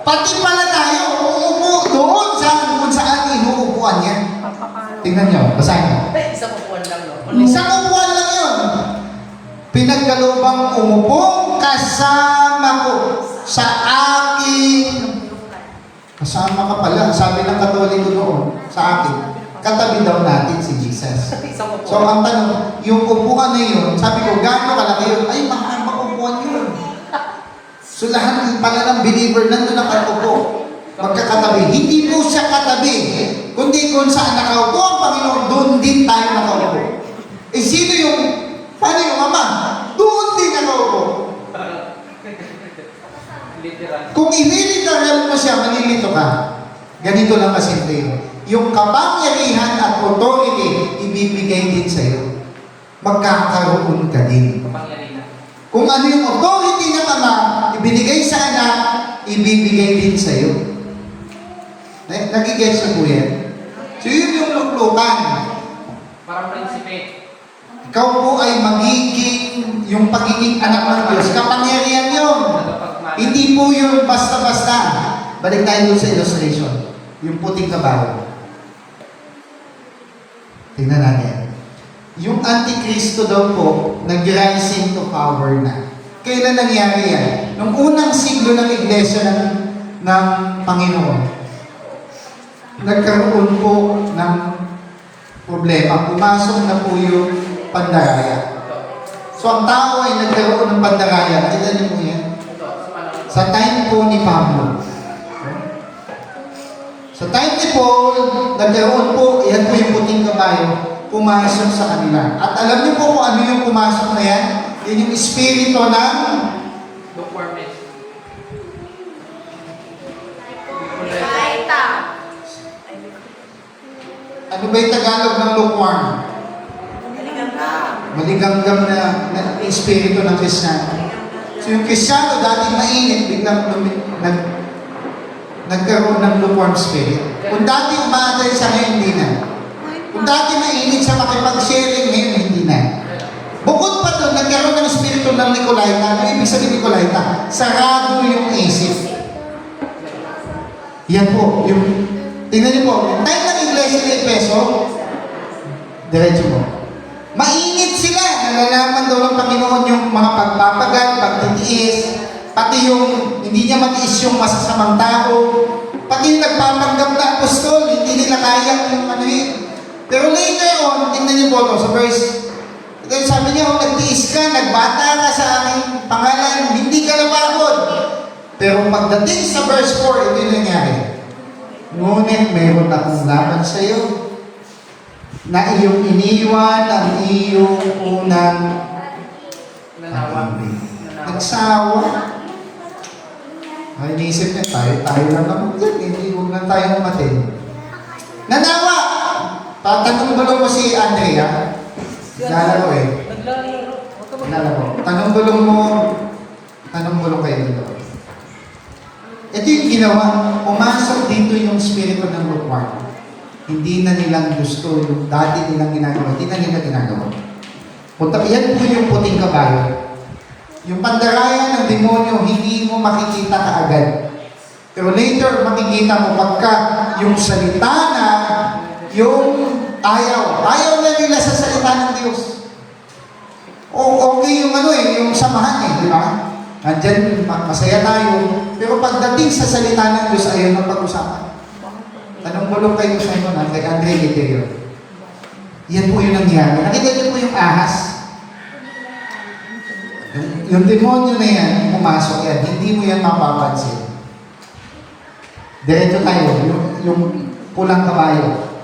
Pati pala tayo, uupo doon sa kung saan inuupuan niya. Tingnan niyo, basahin niyo. Isang upuan lang, no? Isang upuan lang yun. Pinagkalubang umupong kasama ko sa aking. Kasama ka pala, sabi ng Katoliko noon sa akin, katabi daw natin si Jesus. Isang upuan. So ang tanong, yung upuan na yun, sabi ko, gaano kalaki yun? Ay, mahabang upuan yun. So lahat pala ng believer nandun nakaupo, magkakatabi. Hindi po siya katabi, kundi kung saan nakaupo ang Panginoon, doon din tayo nakaupo. Eh sino yung, paano yung ama? Doon din nakaupo. Literal. Kung ililiteral mo siya, malilito ka. Ganito lang kasimple yun. Yung kapangyarihan at authority, ibibigay din sa'yo. Magkakaroon ka din. Kapangyarihan. Kung ano yung authority ng ama, ibinigay sa anak, ibibigay din sa'yo. Nagigets na po yan? So yun yung luklukan. Parang prinsipe. Ikaw po ay magiging yung pagiging anak ng Diyos. Kapangyarihan yun. Hindi po yun basta-basta. Balik tayo dun sa illustration. Yung puting kabayo. Tingnan natin. Yung Antikristo daw po, nag-rising to power na. Kailan nangyari yan? Nung unang siglo ng iglesia ng Panginoon, nagkaroon po ng problema. Pumasok na po yung pandaraya. So ang tao ay nagkaroon ng pandaraya. Nakita niyo po yan? Sa time po ni Pablo. Sa time ni Paul, nagkaroon po, yan po yung puting kabayo, pumasok sa kanila. At alam niyo po kung ano yung pumasok na yan? Yan yung espiritu ng Lukewarmness. ano ba yung Tagalog ng lukewarm? Maligamgam na espiritu ng Kristiyano. So yung Kristiyano dating mainit, biglang nagkaroon ng lukewarm spirit. Kung dati umaatay siya, ngayon hindi na. Kung dati mainit siya makipag-sharing, ngayon hindi na. Bukod pa doon, nagkaroon ng espiritu ng Nicolaita. Ano ibig sabihin Nicolaita? Sarado yung isip. Yan po. Tingnan niyo po, time ng iglesia ni Efeso, diretso mo. Mainit sila. Nalalaman daw ng Panginoon yung mga pagpapagal, pagtitiis, pati yung hindi niya matiis yung masasamang tao, pati yung nagpapanggap na apostol, hindi nila kaya yung ano yun. Pero later on, tingnan niyo po ito sa verse. Ito sabi niya, kung nagtiis ka, nagbata ka sa aking pangalan, hindi ka napagod. Pero pagdating sa verse 4, ito yung nangyari. Ngunit mayroon akong laban sa iyo. na iyong iniwan ang iyong unang Nanawa. pag-ibig. Nagsawa. Ay, iniisip niya, tayo lang naman dyan. Hindi, huwag lang tayo umatin. Nanawa! Tanong mo si Andrea. Nalaro eh. Naglalaro. Nalaro. Tanong bulong kayo dito. Ito yung ginawa. Pumasok dito yung spirito ng lukewarm. Hindi na nilang gusto yung dati nilang ginagawa. Hindi na nila ginagawa. Punta, yan po yung puting kabayo. Yung pandarayan ng demonyo, hindi mo makikita kaagad. Pero later, makikita mo pagka yung salita na, yung ayaw. Ayaw na nila sa salita ng Diyos. O okay yung yung samahan di ba? Andyan, masaya tayo. Pero pagdating sa salita ng Diyos, ayaw na pag-usapan. Tanong bulong kayo sa inyo na kay Andre Guerrero. Yan po yung nangyari. Nakita niyo po yung ahas. Yung demonyo na yan, pumasok yan. Hindi mo yan mapapansin. Diretso tayo. Yung pulang kabayo.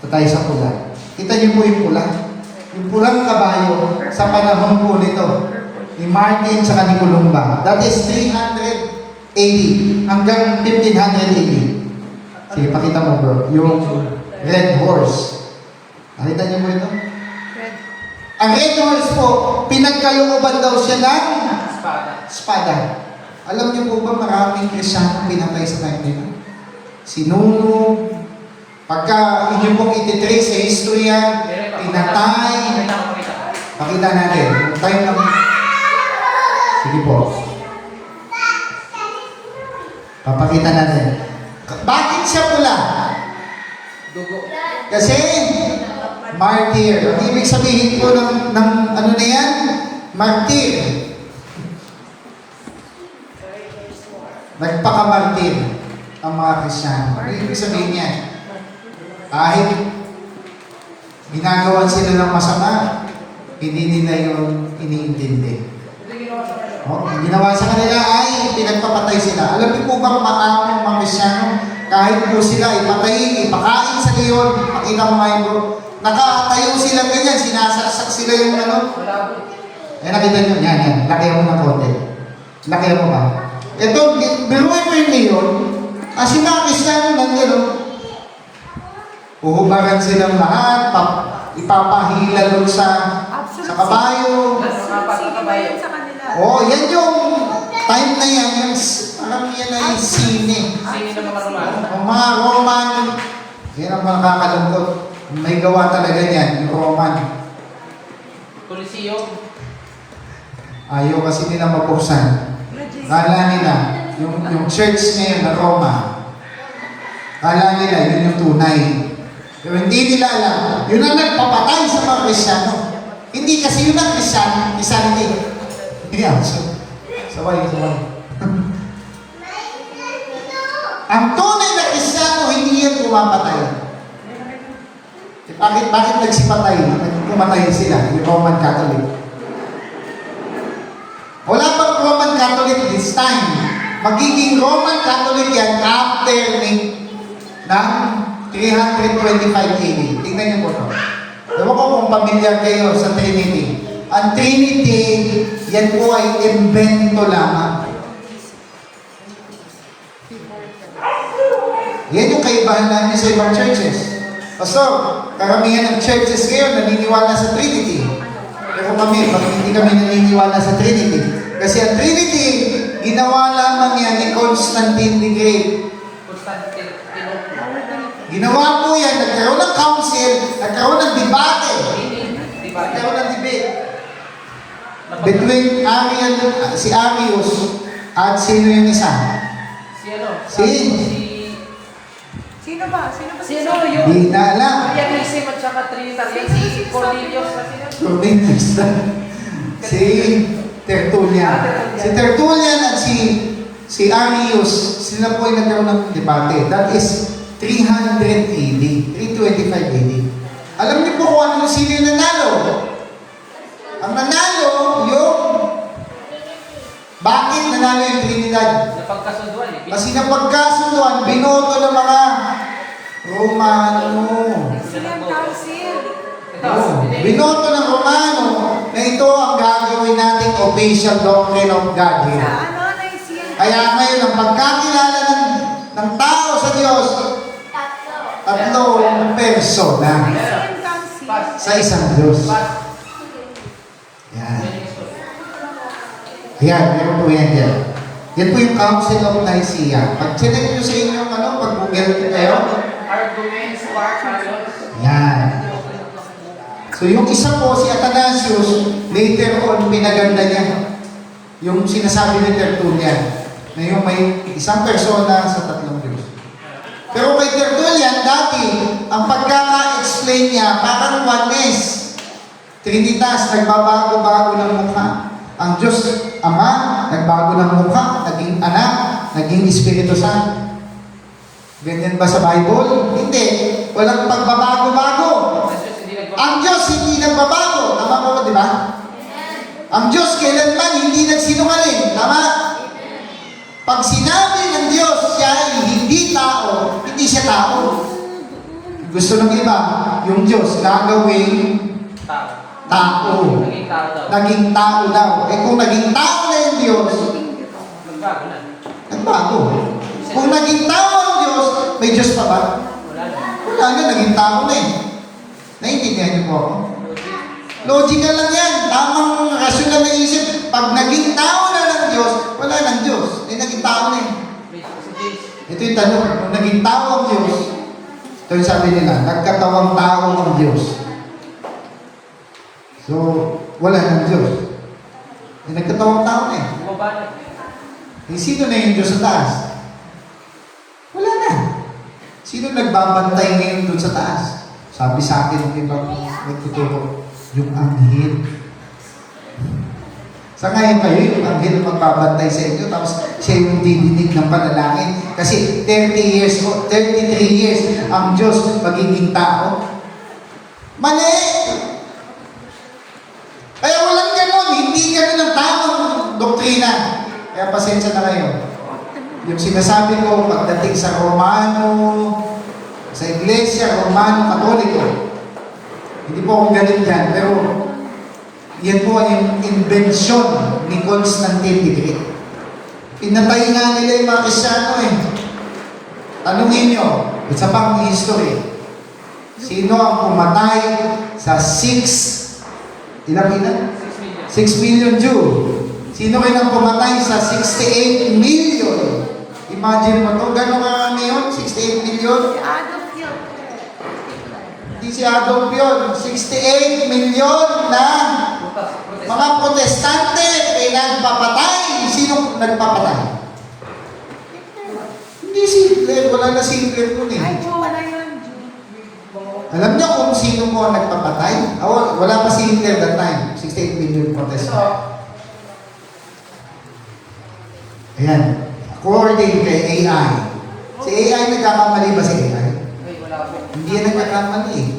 Ito tayo sa pula. Kita niyo po yung pula. Yung pulang kabayo sa panahon po nito ni Martin sa ni Columba. That is 300 AD hanggang 1500 AD. Sige, pakita mo bro. Yung red horse. Nakita niyo mo ito? Ang red horse po, pinagkalooban daw siya ng espada. Alam niyo po ba maraming Kristiyanong pinatay sa time nila? Sinunog. Pagka inyo pong ititrace sa history yan, pinatay. Pakita natin. Yung time ng... Sige po. Papakita natin. Bakit siya pula? Dugo. Kasi martyr. Ang ibig sabihin po ng ano na yan? Martyr. Nagpakamartyr ang mga Kristiyano. Ano ibig sabihin niya? Kahit ginagawa sila ng masama, hindi nila yung iniintindi. Ang ginawa sa kanila ay pinagpapatay sila. Alam niyo po bang mga Kristiyano, kahit po sila ipatayin, ipakain sa leon, pakita mo nga yun bro, nakatayo sila ganyan, sinasaksak sila yung eh nakita nyo, yan, lakihan mo ng konti. Lakihan mo ba? Ito, biruin mo yung leon, kasi mga Kristiyano nandiyan, uhubaran silang lahat, ipapahila doon sa kabayo. Yan yung time na yan, yung parang yan ay sine. Sino ng mga Romano? Ang mga Roman, yan ang mga kakalungkot. May gawa talaga yan, yung Roman. Coliseo. Ayaw kasi nila mabuksan. Kala nila, yung church ngayon na Roma, kala nila yun yung tunay. Pero hindi nila alam, yun ang nagpapatay sa mga Kristiyano. Hindi kasi yun ang Christianity. Yeah, sabay. Ang tunay na Kristiyano, hindi yan pumapatay. Bakit nagsipatay? Pumatay sila, yung Roman Catholic. Wala pang Roman Catholic this time. Magiging Roman Catholic yan after ng 325 AD. Tingnan niyo po ito. Ewan ko kung pamilyar kayo sa Trinity. Ang Trinity, yan po ay invento lamang. Yan yung kaibahan namin sa ibang churches. Pastor, karamihan ng churches ngayon naniniwala sa Trinity. Pero kami, hindi kami naniniwala sa Trinity. Kasi ang Trinity, ginawa lamang yan ni Constantine the Great. Ginawa po yan, nagkaroon ng council, nagkaroon ng debate. Nagkaroon ng debate. Between si Arius at sino yung isa? Sino ba? Sino yung? Di na alam. Arianism at saka Trinitarian, si Cornelius na sila. Cornelius. Si Tertullian. Si Tertullian at si Arius, sila po ay nagkaroon ng debate. That is 300 AD, 325 AD. Alam niyo po kung ano sino yung nanalo? Ang nanalo, bakit nanalo yung Trinidad? Napagkasunduan eh. Kasi napagkasunduan, binoto ng mga Romano. Council. Binoto ng Romano na ito ang gagawin nating official doctrine of Godhead. Kaya ngayon, ang pagkakilala ng tao sa Diyos, tatlong persona sa isang Diyos. Yan. Yan, meron po yan dyan. Yan po yung Council of Nicaea. Pag-check nyo sa inyo, pag-google nyo kayo. Arguments, arguments. Yan. So yung isa po, si Athanasius, later on, pinaganda niya. Yung sinasabi ni Tertullian, na yung may isang persona sa tatlong Diyos. Pero kay Tertullian, dati, ang pagkaka-explain niya, parang oneness. Trinitas, nagbabago-bago ng mukha. Ang Diyos Ama, nagbago ng mukha, naging anak, naging Espiritu Santo. Ganyan ba sa Bible? Hindi. Walang pagbabago-bago. Ang Diyos hindi nagbabago. Tama po ba, di ba? Ang Diyos kailanman hindi nagsinungaling. Tama? Pag sinabi ng Diyos siya ay hindi tao, hindi siya tao. Gusto ng iba, yung Diyos gagawing tao. Naging tao daw. Naging tao daw. Eh kung naging tao na yung Diyos, Nagbago na. nagbago. Kung naging tao ang Diyos, may Diyos pa ba? Wala na. Wala na, naging tao na eh. Naiintindihan niyo po ako? Logical lang yan. Tamang rasyonal na isip. Pag naging tao na ng Diyos, wala ng Diyos. Eh, naging tao na eh. Ito yung tanong. Kung naging tao ang Diyos, ito yung sabi nila, nagkatawang tao ang Diyos. So, wala ng Diyos. Eh, nagkatawang tao na eh. Bumaba na. Eh, sino na yung Diyos sa taas? Wala na. Sino nagbabantay ngayon doon sa taas? Sabi sa akin ng ibang nagtuturo, yung anghel. Sa ngayon kayo, yung anghel ang magbabantay sa inyo, tapos siya yung didinig ng panalangin. Kasi 33 years ang Diyos magiging tao. Mali! Kaya walang ganon, hindi ganon ang tamang doktrina. Kaya pasensya na kayo. Yung sinasabi ko pagdating sa Romano, sa Iglesia Romano Katoliko, hindi po akong galing dyan, pero yan po yung inbensyon ni Constantine the Great. Pinatay nga nila yung mga Kristyano eh. Tanungin nyo, isa pang history, sino ang pumatay sa 6 million Jew? Sino kayo nang pumatay sa 68 million? Imagine mo to, gano'n karami yun? 68 million? Hindi si Adolf yun. 68 million na mga protestante ay nagpapatay. Sino nagpapatay? Hindi si Hitler. Wala na si Hitler nun eh. Alam niyo kung sino po ang nagpapatay? Wala pa si Hitler that time. 68 million protestante. Ayan. According kay AI. Si AI nagkakamali ba si AI? Hindi yan nagkakamali eh.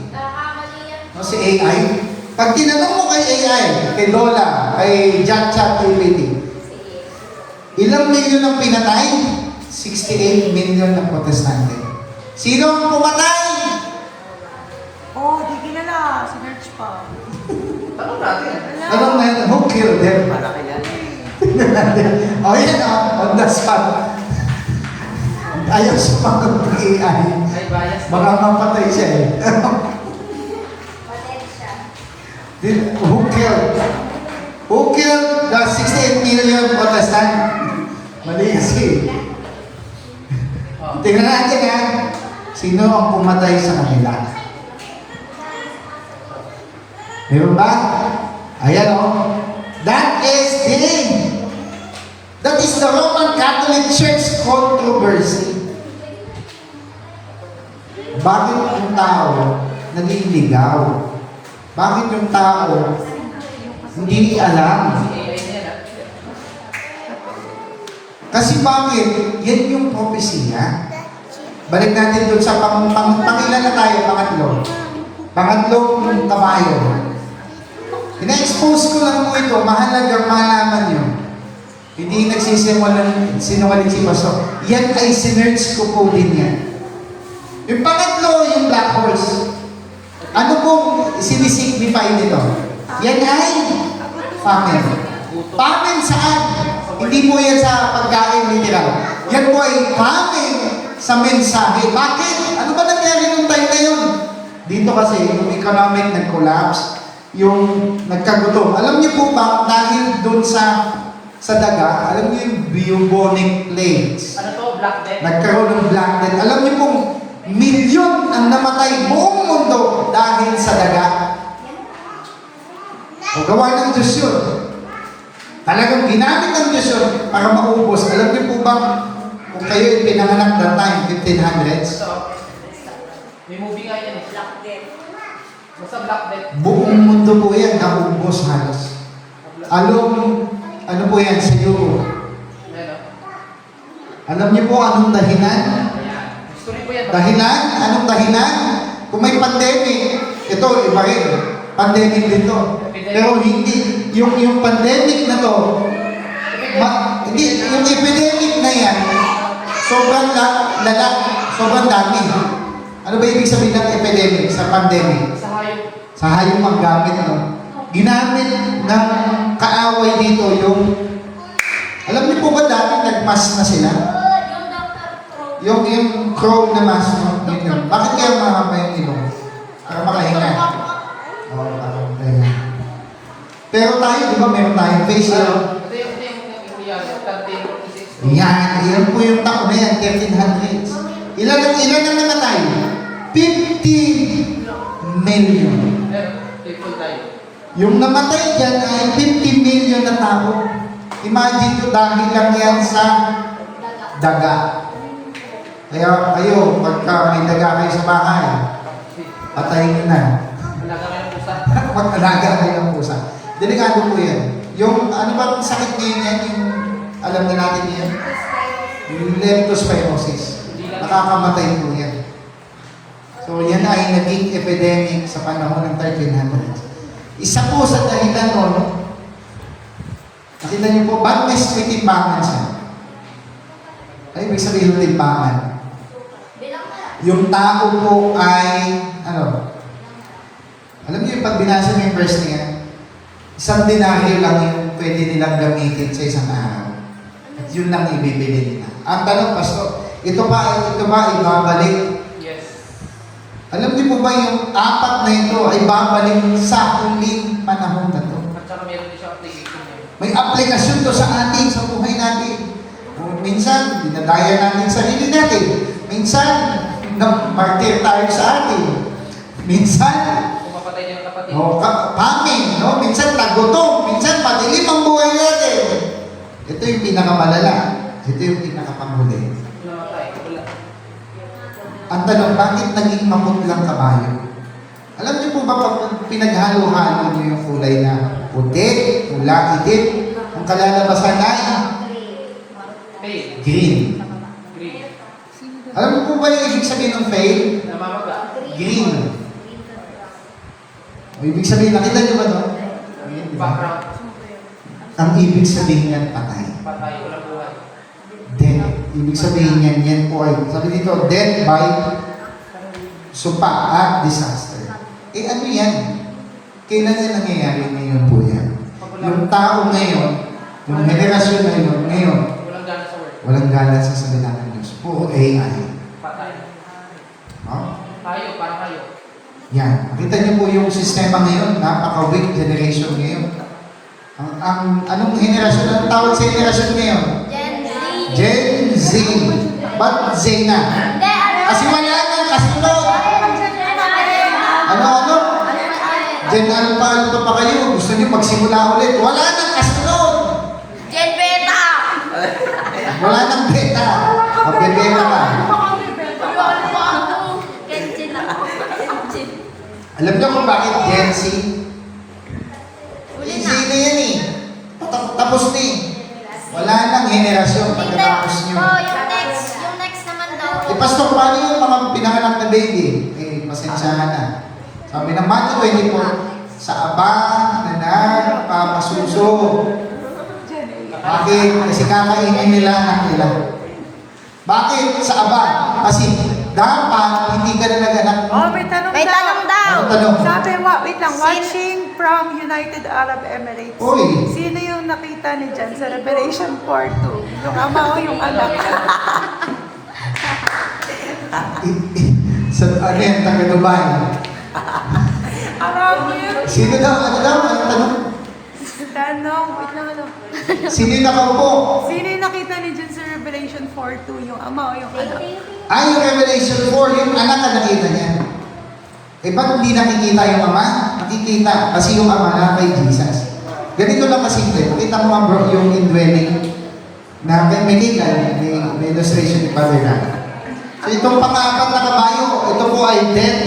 No, si AI. Pag tinanong mo kay AI, kay Lola, kay ChatGPT, ilang milyon ang pinatay? 68 million ng protestante. Sino ang pumatay? Di kilala. Sinerch pa. Tanong natin. Anong na yun? Who killed them? Oh, yan on the spot. Ayaw sumagot ng AI. Ay, bias. Baka mapatay siya eh. Who killed the 68 million Protestant? Mali kasi. Tingnan natin ha. Sino ang pumatay sa kanila? Meron ba? Ayan o. That is the Roman Catholic Church controversy. Bakit yung tao naliligaw? Bakit yung tao hindi alam? Kasi bakit? Yan yung propesya. Balik natin doon sa pangilan na tayo, pangatlong kabayo. Ina-expose ko lang mo ito, mahalagang malaman nyo. Hindi nagsisinungaling si Pastor. Yan ay sinerch ko po din yan. Yung pangatlo, yung black horse. Ano pong sinisignify nito? Yan ay famine. Famine saan? Hindi po yan sa pagkain literal. Yan po ay famine sa mensahe. Bakit? Ano ba nangyari nung time na yun? Dito kasi, yung economic nag-collapse, yung nagkagutom. Alam niyo po ba, dahil doon sa daga, alam niyo yung bubonic plagues. Ano to? Black Death? Nagkaroon ng Black Death. Alam niyo pong milyon ang namatay buong mundo dahil sa daga. O gawa ng Diyos yun. Talagang ginamit ng Diyos yun para maubos. Alam niyo po ba, kung kayo yung pinanganak na time, 1500s, Ito. May movie nga yan eh. Black Death. Basta Black Death. buong mundo po yan naubos halos. Ano po yan sa Europe? Ano? Alam niyo po anong dahilan? Ayan. History po yan. Dahilan? Anong dahilan? Kung may pandemic, ito, iba rin. Pandemic din to. Pero hindi. Yung pandemic na to, hindi, yung epidemic na yan, sobrang lala, sobrang dami. Ano ba ibig sabihin ng epidemic sa pandemic? Sa hayop. Sa hayop ang gamit, no? Ginamit ng kaaway dito yung, alam niyo po ba dati nag-mask na sila? Yung crow na mask, no? Yun. Bakit kaya mahaba yung ilong? Para makahinga. Oo, para makahinga. Pero tayo, di ba, meron tayong face shield? Ito yung yan. 1346. Yan po yung taon na yan, 1300s. Ilan ang namatay? 50 million. Meron. People tayo. Yung namatay dyan ay 50 million na tao. Imagine nyo dahil lang yan sa daga. Kaya kayo, pagka may daga kayo sa bahay, patayin nyo na. Alaga kayo ng pusa. Mag-alaga kayo ng pusa. Delikado po yan. Yung ano ba ang sakit ngayon yan? Yung alam na natin yan? Yung leptospirosis. Nakakamatay po yan. So yan ay naging epidemic sa panahon ng 1300s. Isa po sa dahilan nun, nakita niyo po, ba't may timbangan siya? Ay, ibig sabihin ng timbangan. Yung tao po ay, alam niyo yung pag binasa niyo yung verse niya, isang denaryo lang yung pwede nilang gamitin sa isang araw. At yun lang ibibili nila. Ang tanong, Pastor, ito ba ibabalik? Yes. Alam niyo po ba yung apat na ito ay babalik sa huling panahon na to? At saka meron din siya application niya. May aplikasyon to sa atin, sa buhay natin. Minsan, dinadaya natin sarili natin. Minsan, martir tayo sa atin. Minsan, Kung mapatay niya ng kapatid. paming, no? Minsan tagutom, minsan madilim ang buhay natin. Ito yung pinakamalala. Ito yung pinakapanghuli. Namatay. Wala. Ang tanong, bakit naging maputlang kabayo? Alam niyo po ba pag pinaghalo-halo niyo yung kulay na puti, pula, itim, ang kalalabasan ay Fail. green. Green. Alam niyo po ba yung ibig sabihin ng fail? Namamaga. Green. O ibig sabihin, nakita niyo ba no? Green, di ba? Background. Ang ibig sabihin niyan, patay. Patay. Walang buhay. Death. Ibig sabihin niyan, yan po ay, sabi dito, death by supa at disaster. Eh ano yan? Kailan yan nangyayari ngayon po yan? Yung tao ngayon, yung henerasyon ngayon, Walang gana sa work. walang galang sa salita ng Diyos. Puro AI. Patay. Oh? Tayo. Parang kayo. Yan. Makita niyo po yung sistema ngayon, napaka-weak generation ngayon. Ang anong henerasyon, anong tawag sa henerasyon ngayon? Gen Z. Ba't Z na? Kasi wala nang kasunod. Ano? Gen Alpha, ano pa kayo? Gusto niyo magsimula ulit? Wala nang kasunod. Gen Beta! Wala nang beta. Mabebeta ka. Alam niyo kung bakit Gen Z? Z na yan eh. Tapos na eh. Wala nang henerasyon pagkatapos niyo. Yung next naman daw. Eh, Pastor, paano yung mga pinanganak na baby? Eh, pasensyahan na. Sabi ng Matthew 24, sa aba na nagpapasuso. Bakit? Kasi kakainin nila anak nila. Bakit? Sa aba. Kasi dapat hindi ka na nag-anak. Oh, may tanong May tanong daw. Ano tanong? Sabi, wait lang, watching from United Arab Emirates. Uy. Sino yung nakita ni Jan sa Revelation 4:2? Yung ama o yung anak? Sa ano yan, taga Dubai. Arabo yun. Sino daw? Ano daw? Ano tanong? Tanong, wait lang ano. Sino yung nakaupo? Sino yung nakita ni Jan sa Revelation 4:2? Yung ama o yung anak? Ay, yung Revelation 4, yung anak na nakita niya. Eh, ba't hindi nakikita yung ama? Nakikita. Kasi yung ama na kay Jesus. Ganito lang kasimple. Nakita mo nga bro, yung indwelling na may legal, may illustration ni Father Nat. So, itong pang-apat na kabayo, ito po ay dead.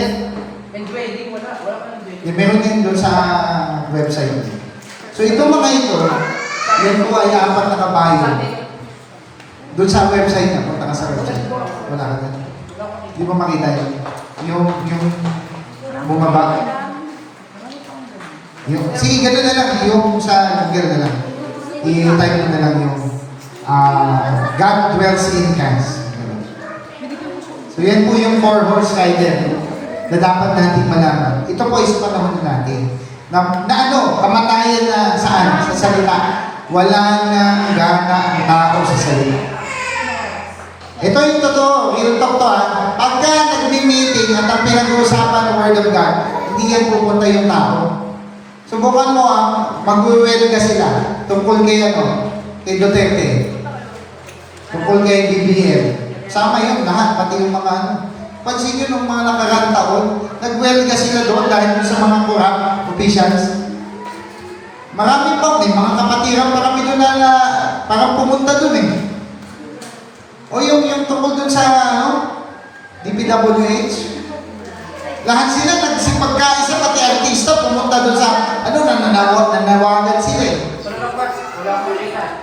And wedding, wala ka ng wedding. Yung meron din doon sa website. So, itong mga ito, yan po ay apat na kabayo. Doon sa website niya, punta ka sa website. Wala ka doon. Hindi mo makita yun. Yung bumaba. Sige, gano'n na lang. Yung sa Google na lang. I-type mo na lang yung God dwells in Christ. So yan po yung 4-horse rider na dapat natin malaman. Ito po is panahon natin. Na ano, kamatayan na saan? Sa salita. Wala nang gana ang tao sa salita. Ito yung totoo, real talk to ha. Pagka nagmi-meeting at ang pinag-uusapan ng Word of God, hindi yan pupunta yung tao. Subukan mo mag-uwelga sila tungkol kay kay Duterte. Tungkol kay BBM. Sama yun lahat, pati yung mga Pansin nyo nung mga nakarang taon, nag-welga sila doon dahil sa mga corrupt officials. Marami pa, may mga kapatiran pa kami doon na parang pumunta doon eh. O yung tungkol doon sa DPWH. Lahat sila nagsipagkaisa, pati artista pumunta doon sa nanawagan sila eh. Wala ko rin na.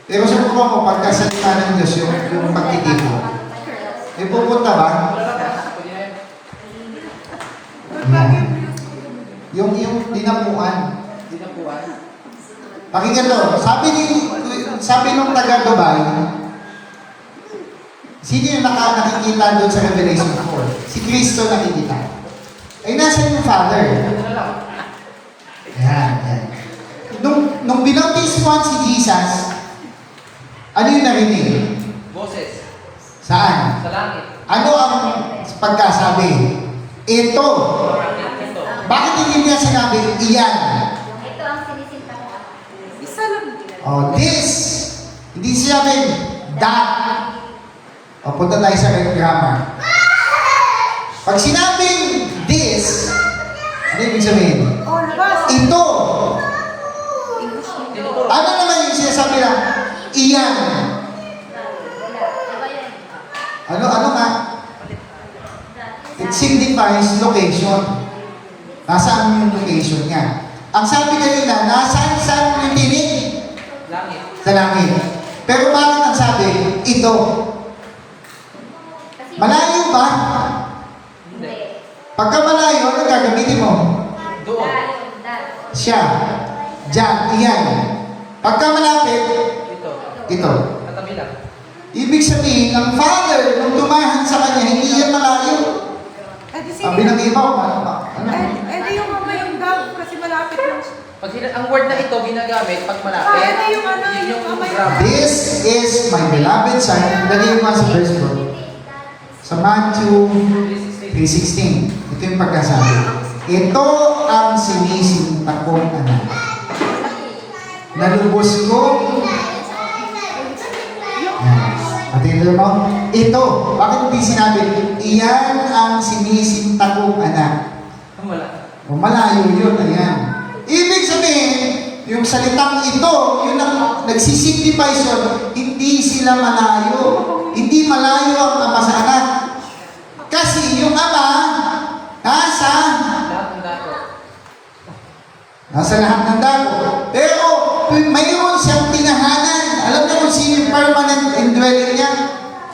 Pero subukan mo, pagkasalita ng Diyos, yung pagtitipo. May pupunta ba? Yung dinapuan. Pakinggan to. Sabi nung taga Dubai, sino yung nakikita doon sa Revelation 4? Si Kristo nakikita. Ay, nasa yung Father. Yan. Nung binautismuhan si Jesus, ano yung narinig? Boses. Saan? Sa langit. Ano ang pagkasabi? Ito. Ito. Bakit hindi niya sinabi, iyan? Ito ang sinisinta ko. Isa lang. Oh, this. Hindi sinabi, that. O, punta tayo sa grammar. Pag sinabing this, ano ibig sabihin? Oh, labas. Ito. Tinuturo. Ano naman yung sinasabi na, iyan? Ano nga? It signifies location. Nasaan yung location niya? Ang sabi kanina, saan yung tinig? Langit. Sa langit. Pero bakit ang sabi, ito? Malayo ba? Hindi. Pagka malayo, ano gagamitin mo? Doon. Siya. Diyan, iyan. Pagka malapit, Ito. ito. Katabi lang. Ibig sabihin, ang Father, nung tumahan sa kanya, hindi yan malayo. Eh, di Sabi ng iba, ano? di yung ama yung God kasi malapit lang siya. Pag ang word na ito ginagamit pag malapit, Ano yung yun yung ama yung grabe. This is my beloved Son. Lagay mo sa verse 4. Sa Matthew 3:16. Ito yung pagkasabi. Ito ang sinisinta kong anak. Nalubos ko. Patingin mo. Ito. Bakit hindi sinabi? Iyan ang sinisinta kong anak. Wala. O malayo yun. Ayan. Ibig sabihin, yung salitang ito, yun ang nagsisignify yun, hindi sila malayo. Hindi malayo ang ama sa anak. Kasi yung ama, nasa lahat ng dako. Pero, mayroon siyang tinahanan. Alam niyo kung sino yung permanent indwelling niya?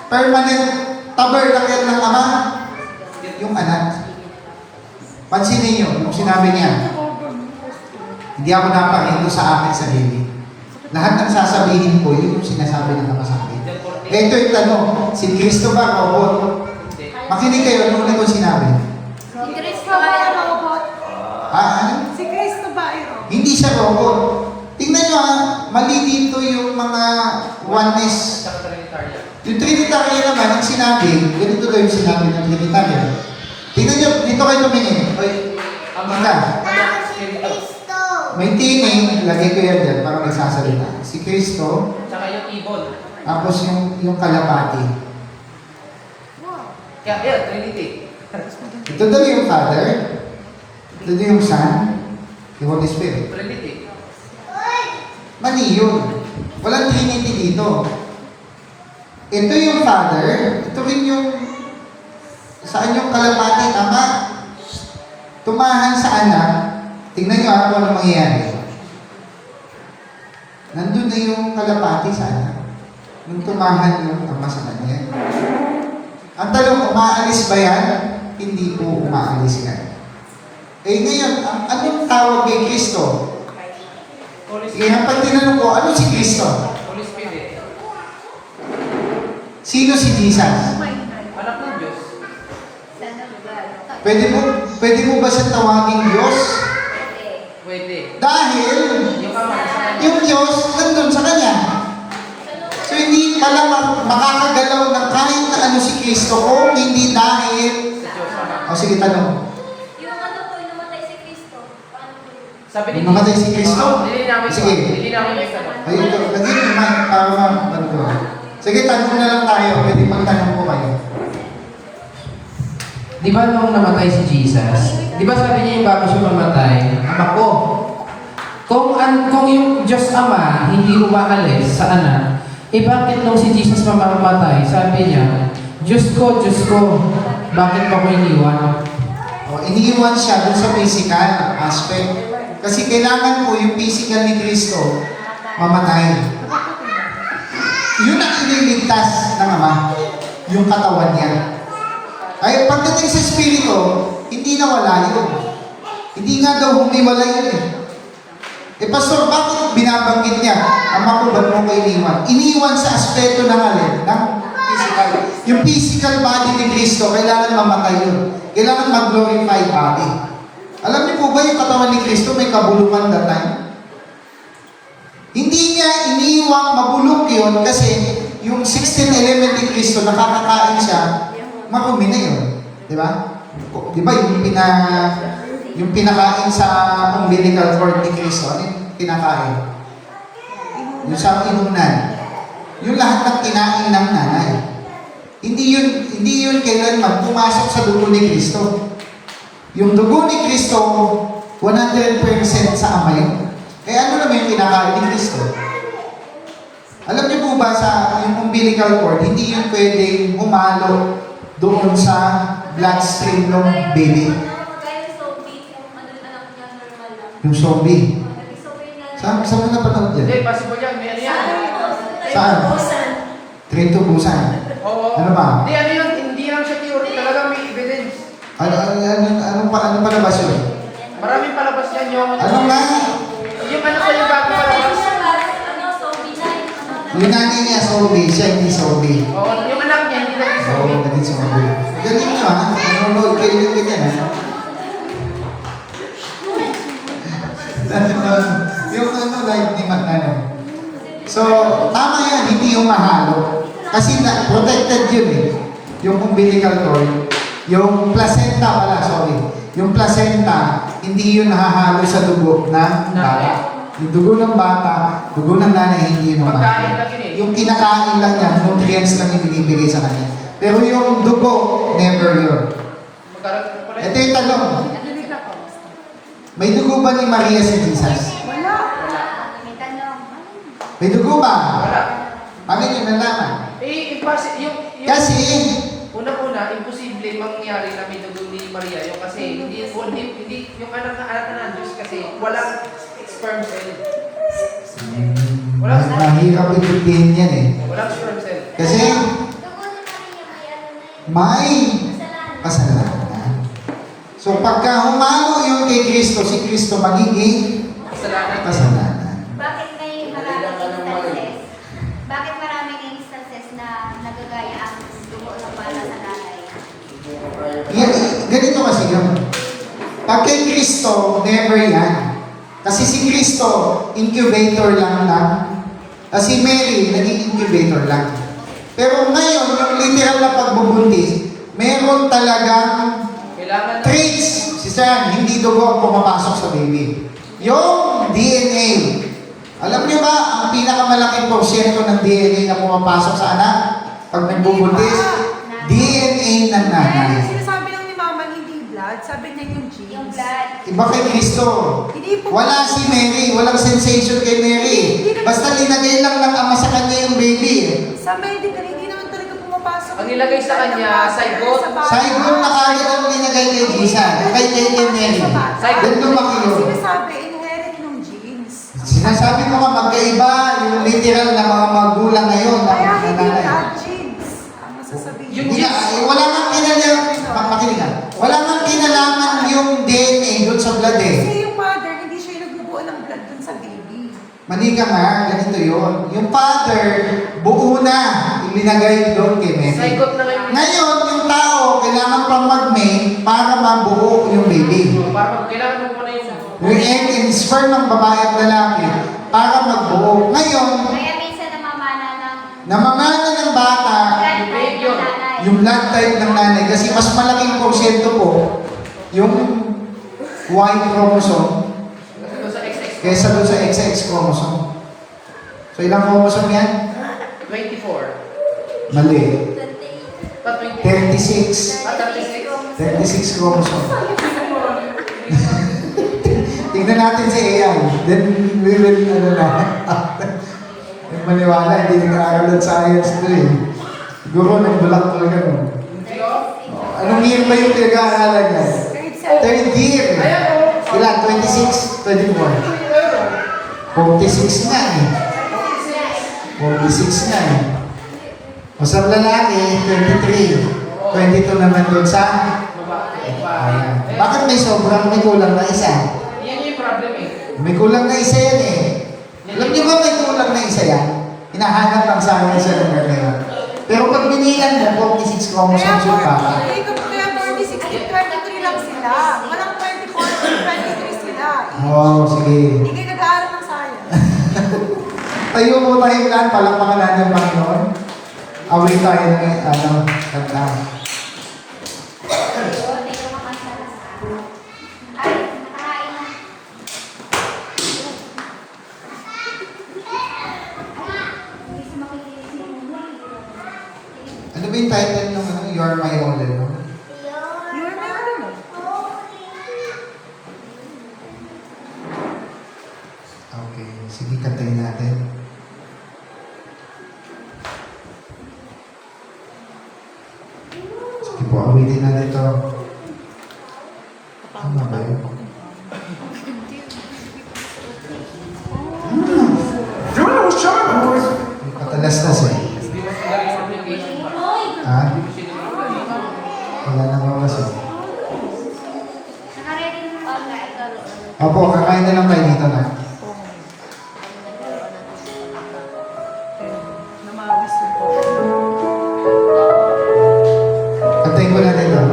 Permanent tabernacle ng ama? Yung anak. Pansinin niyo, yung sinabi niya, hindi ako napakindo sa aking sarili. Lahat ng sasabihin ko, yun yung sinasabi ng ama sa akin. Ito yung tanong, si Kristo ba robot? Hindi. Makinig kayo, ano una ko sinabi? Si Cristo ay robot. Ano? Si Cristo ba ay robot? Hindi siya robot. Tingnan nyo mali dito yung mga oneness. Sa Trinitarian. Yung Trinitarian naman, ang sinabi, ganito daw yung sinabi ng Trinitarian. Tingnan nyo, dito kayo tumingin. Oy, Ama, Ika. Anak, Espiritu. May tining, lagay ko yan dyan para nagsasalita. Si Kristo, Tsaka yung ibon. tapos yung kalapati. Kaya, yeah, Trinity. Ito daw yung Father, ito daw yung Son, yung Holy Spirit. Trinity. Mali yun. Walang Trinity dito. Ito yung Father, ito rin yung saan yung kalapati, tama? Tumahan sa anak, tingnan nyo ako ano mangyayari. Nandun na yung kalapati sa anak. Nung tumahan yung ama sa kanya. Ang tanong, umaalis ba yan? Hindi po umaalis yan. Eh ngayon, anong tawag kay Kristo? Holy Eh, Spirit. pag tinanong ko, ano si Kristo? Holy Spirit. Sino si Jesus? Anak ng Diyos. Pwede mo ba siya tawaging Diyos? Pwede. Dahil Yung ama sa kanya. yung Diyos nandun sa Kanya. So hindi pala makakagalaw ng kahit na ano si Kristo kung hindi dahil... Sa Diyos ama. O sige, tanong. Yung ano po, yung namatay si Cristo. Paano po yun? Sabi ni Namatay si Kristo? Hindi namin Sige. Hindi namin may tanong. Ayun, lagyan yung mic para ma-banto. Sige, tanong na lang tayo. Pwede magtanong po kayo. Di ba nung namatay si Jesus, di ba sabi niya yung bago siya mamatay, Ama ko, kung yung Diyos Ama hindi umaalis sa anak, bakit nung si Jesus mamamatay, sabi niya, Diyos ko, bakit mo ko iniwan? O, iniiwan siya dun sa physical aspect. Kasi kailangan po yung physical ni Kristo mamatay. Yun ang iniligtas ng Ama, yung katawan niya. Ay, pagdating sa Espiritu, hindi nawala yun. Hindi nga daw humiwala yun eh. Eh, Pastor, bakit binabanggit niya? Ama ko, ba't mo ko iniwan? Iniwan sa aspeto ng alin? Ng physical. Yung physical body ni Kristo, kailangan mamatay yun. Kailangan mag-glorified body. Alam niyo po ba yung katawan ni Kristo may kabulukan that time? Hindi niya iniwang mabulok yun kasi yung 16 element ni Kristo, nakakakain siya, marumi na yun. Di ba? Di ba yung pinakain sa umbilical cord ni Kristo, ano yung pinakain? Yung sa inunan. Yung lahat ng kinain ng nanay. Hindi yun kailanman pumasok sa dugo ni Kristo. Yung dugo ni Kristo, 100% sa Ama yun. Eh ano naman yung kinakain ni Kristo? Alam niyo po ba sa yung umbilical cord, hindi yun pwedeng humalo doon sa bloodstream ng baby. Kaya zombie, yung ano yung anak niya, normal lang. Yung zombie. Zombie nga. Saan mo napanood Hindi, yan? possible yan. May ano yan. Saan? Train to Busan. Oo. Ano ba? Hindi, ano yun? Hindi lang siya theory. Talagang may evidence. Ano palabas yun? Maraming palabas yan yung... Ano nga? Yung ano sa yung bago palabas. Ano, zombie na yung ano. Yung nanay niya zombie, siya hindi zombie. Oo, yung anak niya, hindi lang Oo, yung naging zombie. Galing nyo ha? Nanonood kayo yung ganyan ha? Yung ano, live ni Matano. So, tama yan, hindi yung mahalo. Kasi protected yun eh. Yung umbilical cord. Yung placenta pala, sorry. Yung placenta, hindi yun nahahalo sa dugo ng bata. Yung dugo ng bata, dugo ng nanay, hindi yun Pagkain mahalo. lang yun eh. Yung kinakain lang niya, nutrients lang yung binibigay sa kanya. Pero yung dugo, never yun. Magkaroon ko Ito yung tanong. May dugo ba ni Maria si Jesus? Wala. May tanong. May dugo ba? Wala. Paano nyo nalaman? Yung Kasi, unang-una, imposible mangyari na may dugo ni Maria. Yung kasi, hindi yung anak na ng Diyos kasi walang sperm cell. mahirap itindihin yan eh. Walang sperm cell. Kasi, Dugo ni Maria, may ano na yun. may Kasalanan. kasalanan. So, pagka humalo yung kay Kristo, si Kristo magiging Kasalanan. kasalanan. Bakit may maraming instances? Bakit maraming instances na Kristo, never yan. Kasi si Kristo, incubator lang na. Si Mary, naging incubator lang. Pero ngayon, yung literal na pagbubuntis, meron talagang Kailangan na. traits. Si San, hindi dugo ang pumapasok sa baby. Yung DNA. Alam niyo ba, ang pinakamalaking porsyento ng DNA na pumapasok sa anak pag nagbubuntis? DNA ng nanay. Sinasabi lang ni Mama, hindi blood. Sabi niya yung genes. Yung blood. Iba kay Kristo. Hindi po. Wala si Mary, walang sensation kay Mary. Basta linagay lang ng ama sa kanya yung baby. Sa medical, hindi naman talaga pumapasok. Ang nilagay sa kanya, zygote. Saigon na kagad ang linagay kay Jesus, kay Mary. Doon lumaki yun. Sinasabi, inherit ng genes. Sinasabi ko nga, magkaiba yung literal na mga magulang ngayon. Na Kaya hindi nanay. blood genes. Ang masasabihin. Yung Hindi nga, wala kang kinalaman. Makinig ka. Wala kang kinalaman yung DNA doon sa blood eh. Kasi yung mother, hindi siya yung nagbubuo ng blood dun sa baby. Mali ka nga, ganito yun. Yung father, buo na, ilinagay doon kay Mary. Zygote na ngayon. Ngayon, yung tao, kailangan pang mag-mate para mabuo yung baby. Para kailangan mo muna yung Yung egg and sperm ng babae at lalaki para magbuo. Ngayon, Kaya minsan namamana ng namamana ng bata blood type ng nanay. yung blood type ng nanay kasi mas malaking porsyento po yung Y chromosome sa XX. kaysa doon sa XX chromosome. So ilang chromosome yan? 24. Mali. 28. Pa 20. 36. 36 chromosome. Tignan natin si Ian. Then we will, ano na. Yung maniwala, hindi nag-aaral ng science to eh. Siguro nagbulak talaga nun. Anong year ba yung pinag-aaralan niya? Third year. Ilan? 26? 24? 46 nga eh. 46 nga eh. O sa lalaki, 23. 22 naman doon sa... Ayan. Bakit may sobrang, may kulang na isa? Yan yung problem eh. May kulang na isa yan eh. Alam niyo ba may kulang na isa yan? Hinahanap lang sa amin sa lugar na yun. Pero pag binilan mo, 46 chromosomes yung bata. Kaya 46 to 23 lang sila. Walang 24 to 23 sila. Oo, sige. Hindi kayo nag-aaral ng science. Tayo mo tayo lang, palakpakan natin ang Panginoon. Away tayo ng kanta. Ay, nakain na. Hindi siya makikinig yung Ano ba yung title ng ano? You Are My Only Lord? You're my ano? Okay, sige, kantayin natin. Sige po, awitin natin ito. Tama ba yun? May patalas-tas eh. Hindi mas magaling yung application pa. Ha? Hindi mo sinunod. Wala nang oras eh. Nakaready na naman na ikaw. Opo, kakain na lang tayo dito na. Namawis yung po. Kantayin ko natin ito.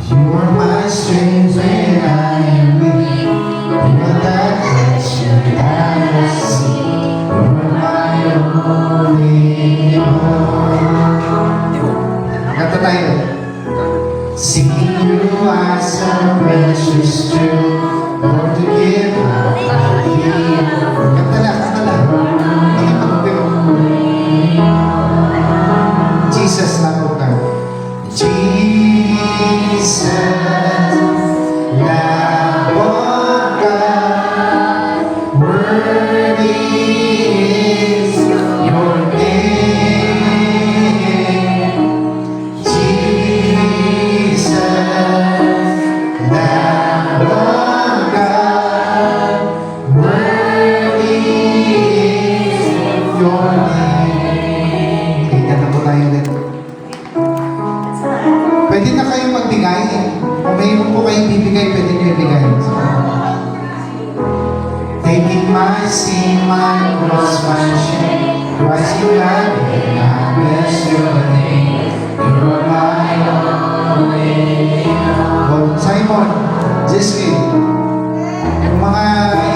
You are my strength when I am weak. You are that passion that I see. You are my only Lord. Kanta tayo. Seeking you as a precious jewel, Lord, to give up my fear. Kanta na, kanta na. Jesus na po ka. Jesus, Lamb of God, worthy is your name. Jesus, Lamb of God, worthy is your name. Okay, kanta po tayo ulit. Pwede na kayong magbigay. Kung mayroon po kayong bibigay, pwede nyo ibigay. Taking my sin, my cross, my shame, Christ you died, and I bless your name. You are my Oh, Simon, Jesky, yung mga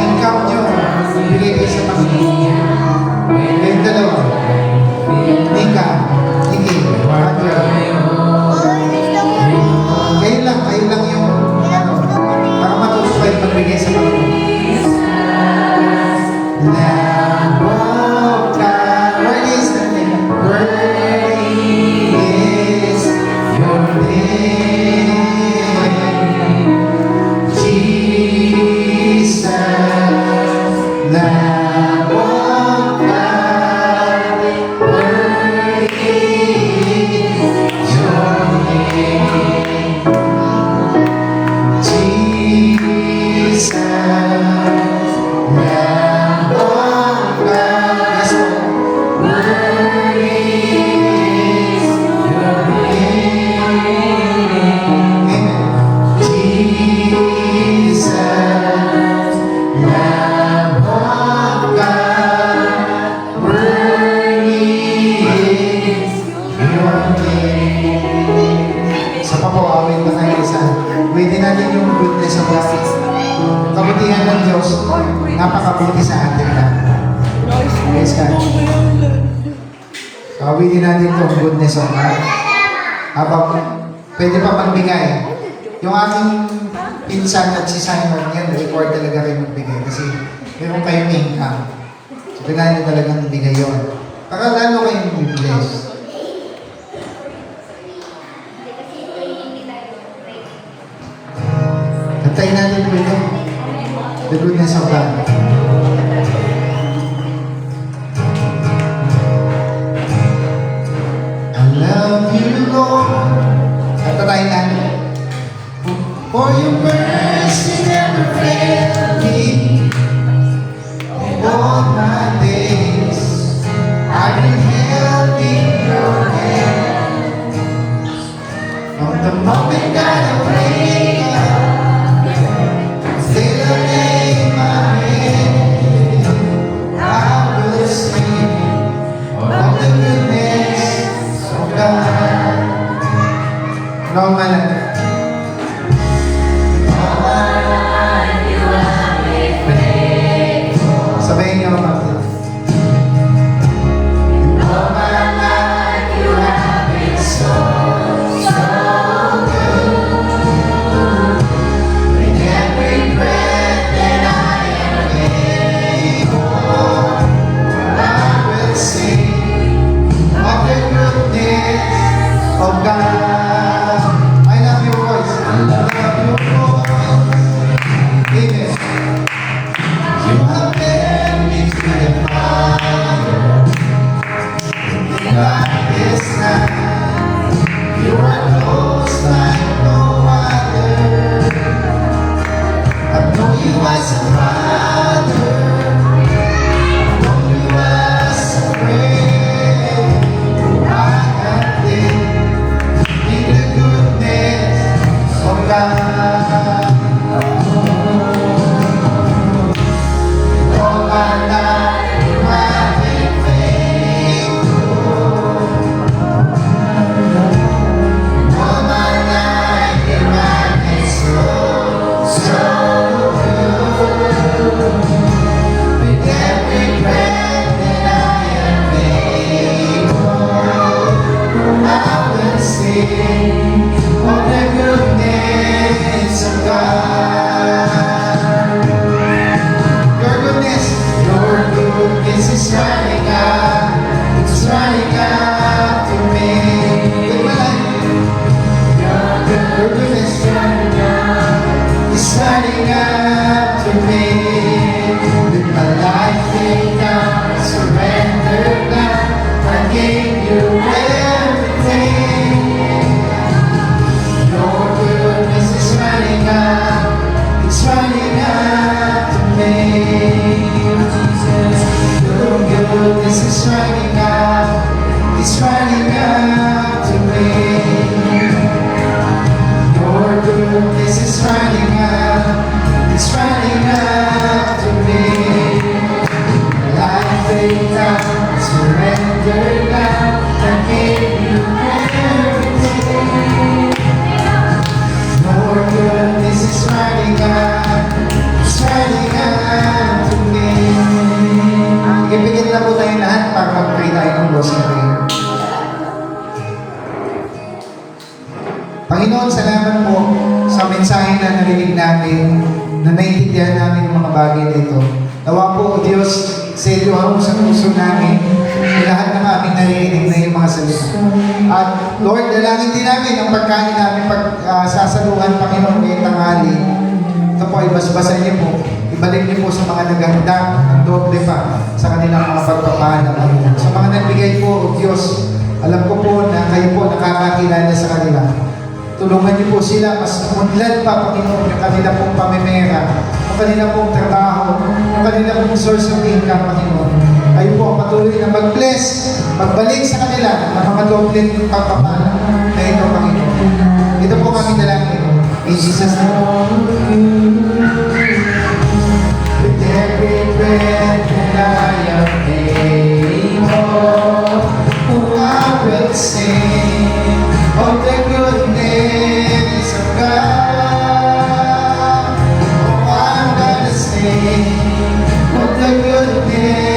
income nyo, bigay kayo sa Panginoon. Kayong dalawa, Nika, Nikki, Andrea. Kayo lang yung, para matuto kayo magbigay sa Panginoon. Lamb of God, worthy is the name, worthy is your name, Jesus, Lamb of God, worthy is your name, Jesus, Lamb of God, yes, Lord. Worthy is your name. Amen. Jesus, Lamb of God, worthy is your name. Sa papuawin na kayo isa, pwede natin yung goodness of God. Kabutihan ng Diyos, napakabuti sa atin lang. Praise God. Kawitin natin itong goodness of God. Habang pwede pa magbigay. Yung aking pinsan at si Simon, yan, record talaga kayo magbigay. Kasi meron kayong income. So, kailangan nyo talagang bigay yun. Para lalo kayong blessed. Kantayin natin po ito. The goodness of God. I love you, Lord. Kantayin natin. For your mercy never failed me. In all my days, I've been held in your hand. From the moment that I wake up, still I lay my head, I will sing of the goodness of God. No man. Sabayin niyo mga kapatid. All my life you have been so good. With every breath that I am able, I will sing of the goodness of God. I love your voice. I love your voice. Amen. You have led me to the fire. Darkest night, you are close like no other. I've known you as a father, I've known you as a friend. I have lived in the goodness of God. All my life you have been faithful. All my life you have been so, so good. With every breath that I am able, I will sing of the goodness of God. Your goodness is running out, it's running out to me. With my life, your goodness is running out to me. With my life laid down, I surrender now, I gave you everything. Your goodness is running out, it's running out to me. Your goodness is running out, it's running out to me. Your goodness is running out, it's running out to me. Life laid down, surrender now, I give you everything. bagay na ito. Nawa po, O Diyos, sa iyo ang sa puso namin, lahat ng aming naririnig na yung mga salita. At Lord, dalangin din namin ang pagkain namin sasaluhan, Panginoon, ngayong tanghali. Ito po, ibasbasan niyo po. Ibalik niyo po sa mga naghanda ng doble pa sa kanilang mga pagpapahal, Panginoon. Sa mga nagbigay po, O Diyos, alam ko po na kayo po nakakakilala sa kanila. Tulungan niyo po sila, mas umunlad pa, Panginoon, yung kanila pong pamimera, yung kanila pong trabaho, yung kanila pong source of income, Panginoon. Kayo po ang patuloy na mag-bless, magbalik sa kanila ng mga dobleng pagpapala na ito, Panginoon. Ito po kami dalangin. In Jesus' name. With every breath that I am able, I will sing of the goodness of God. Oh, I'm gonna sing of the goodness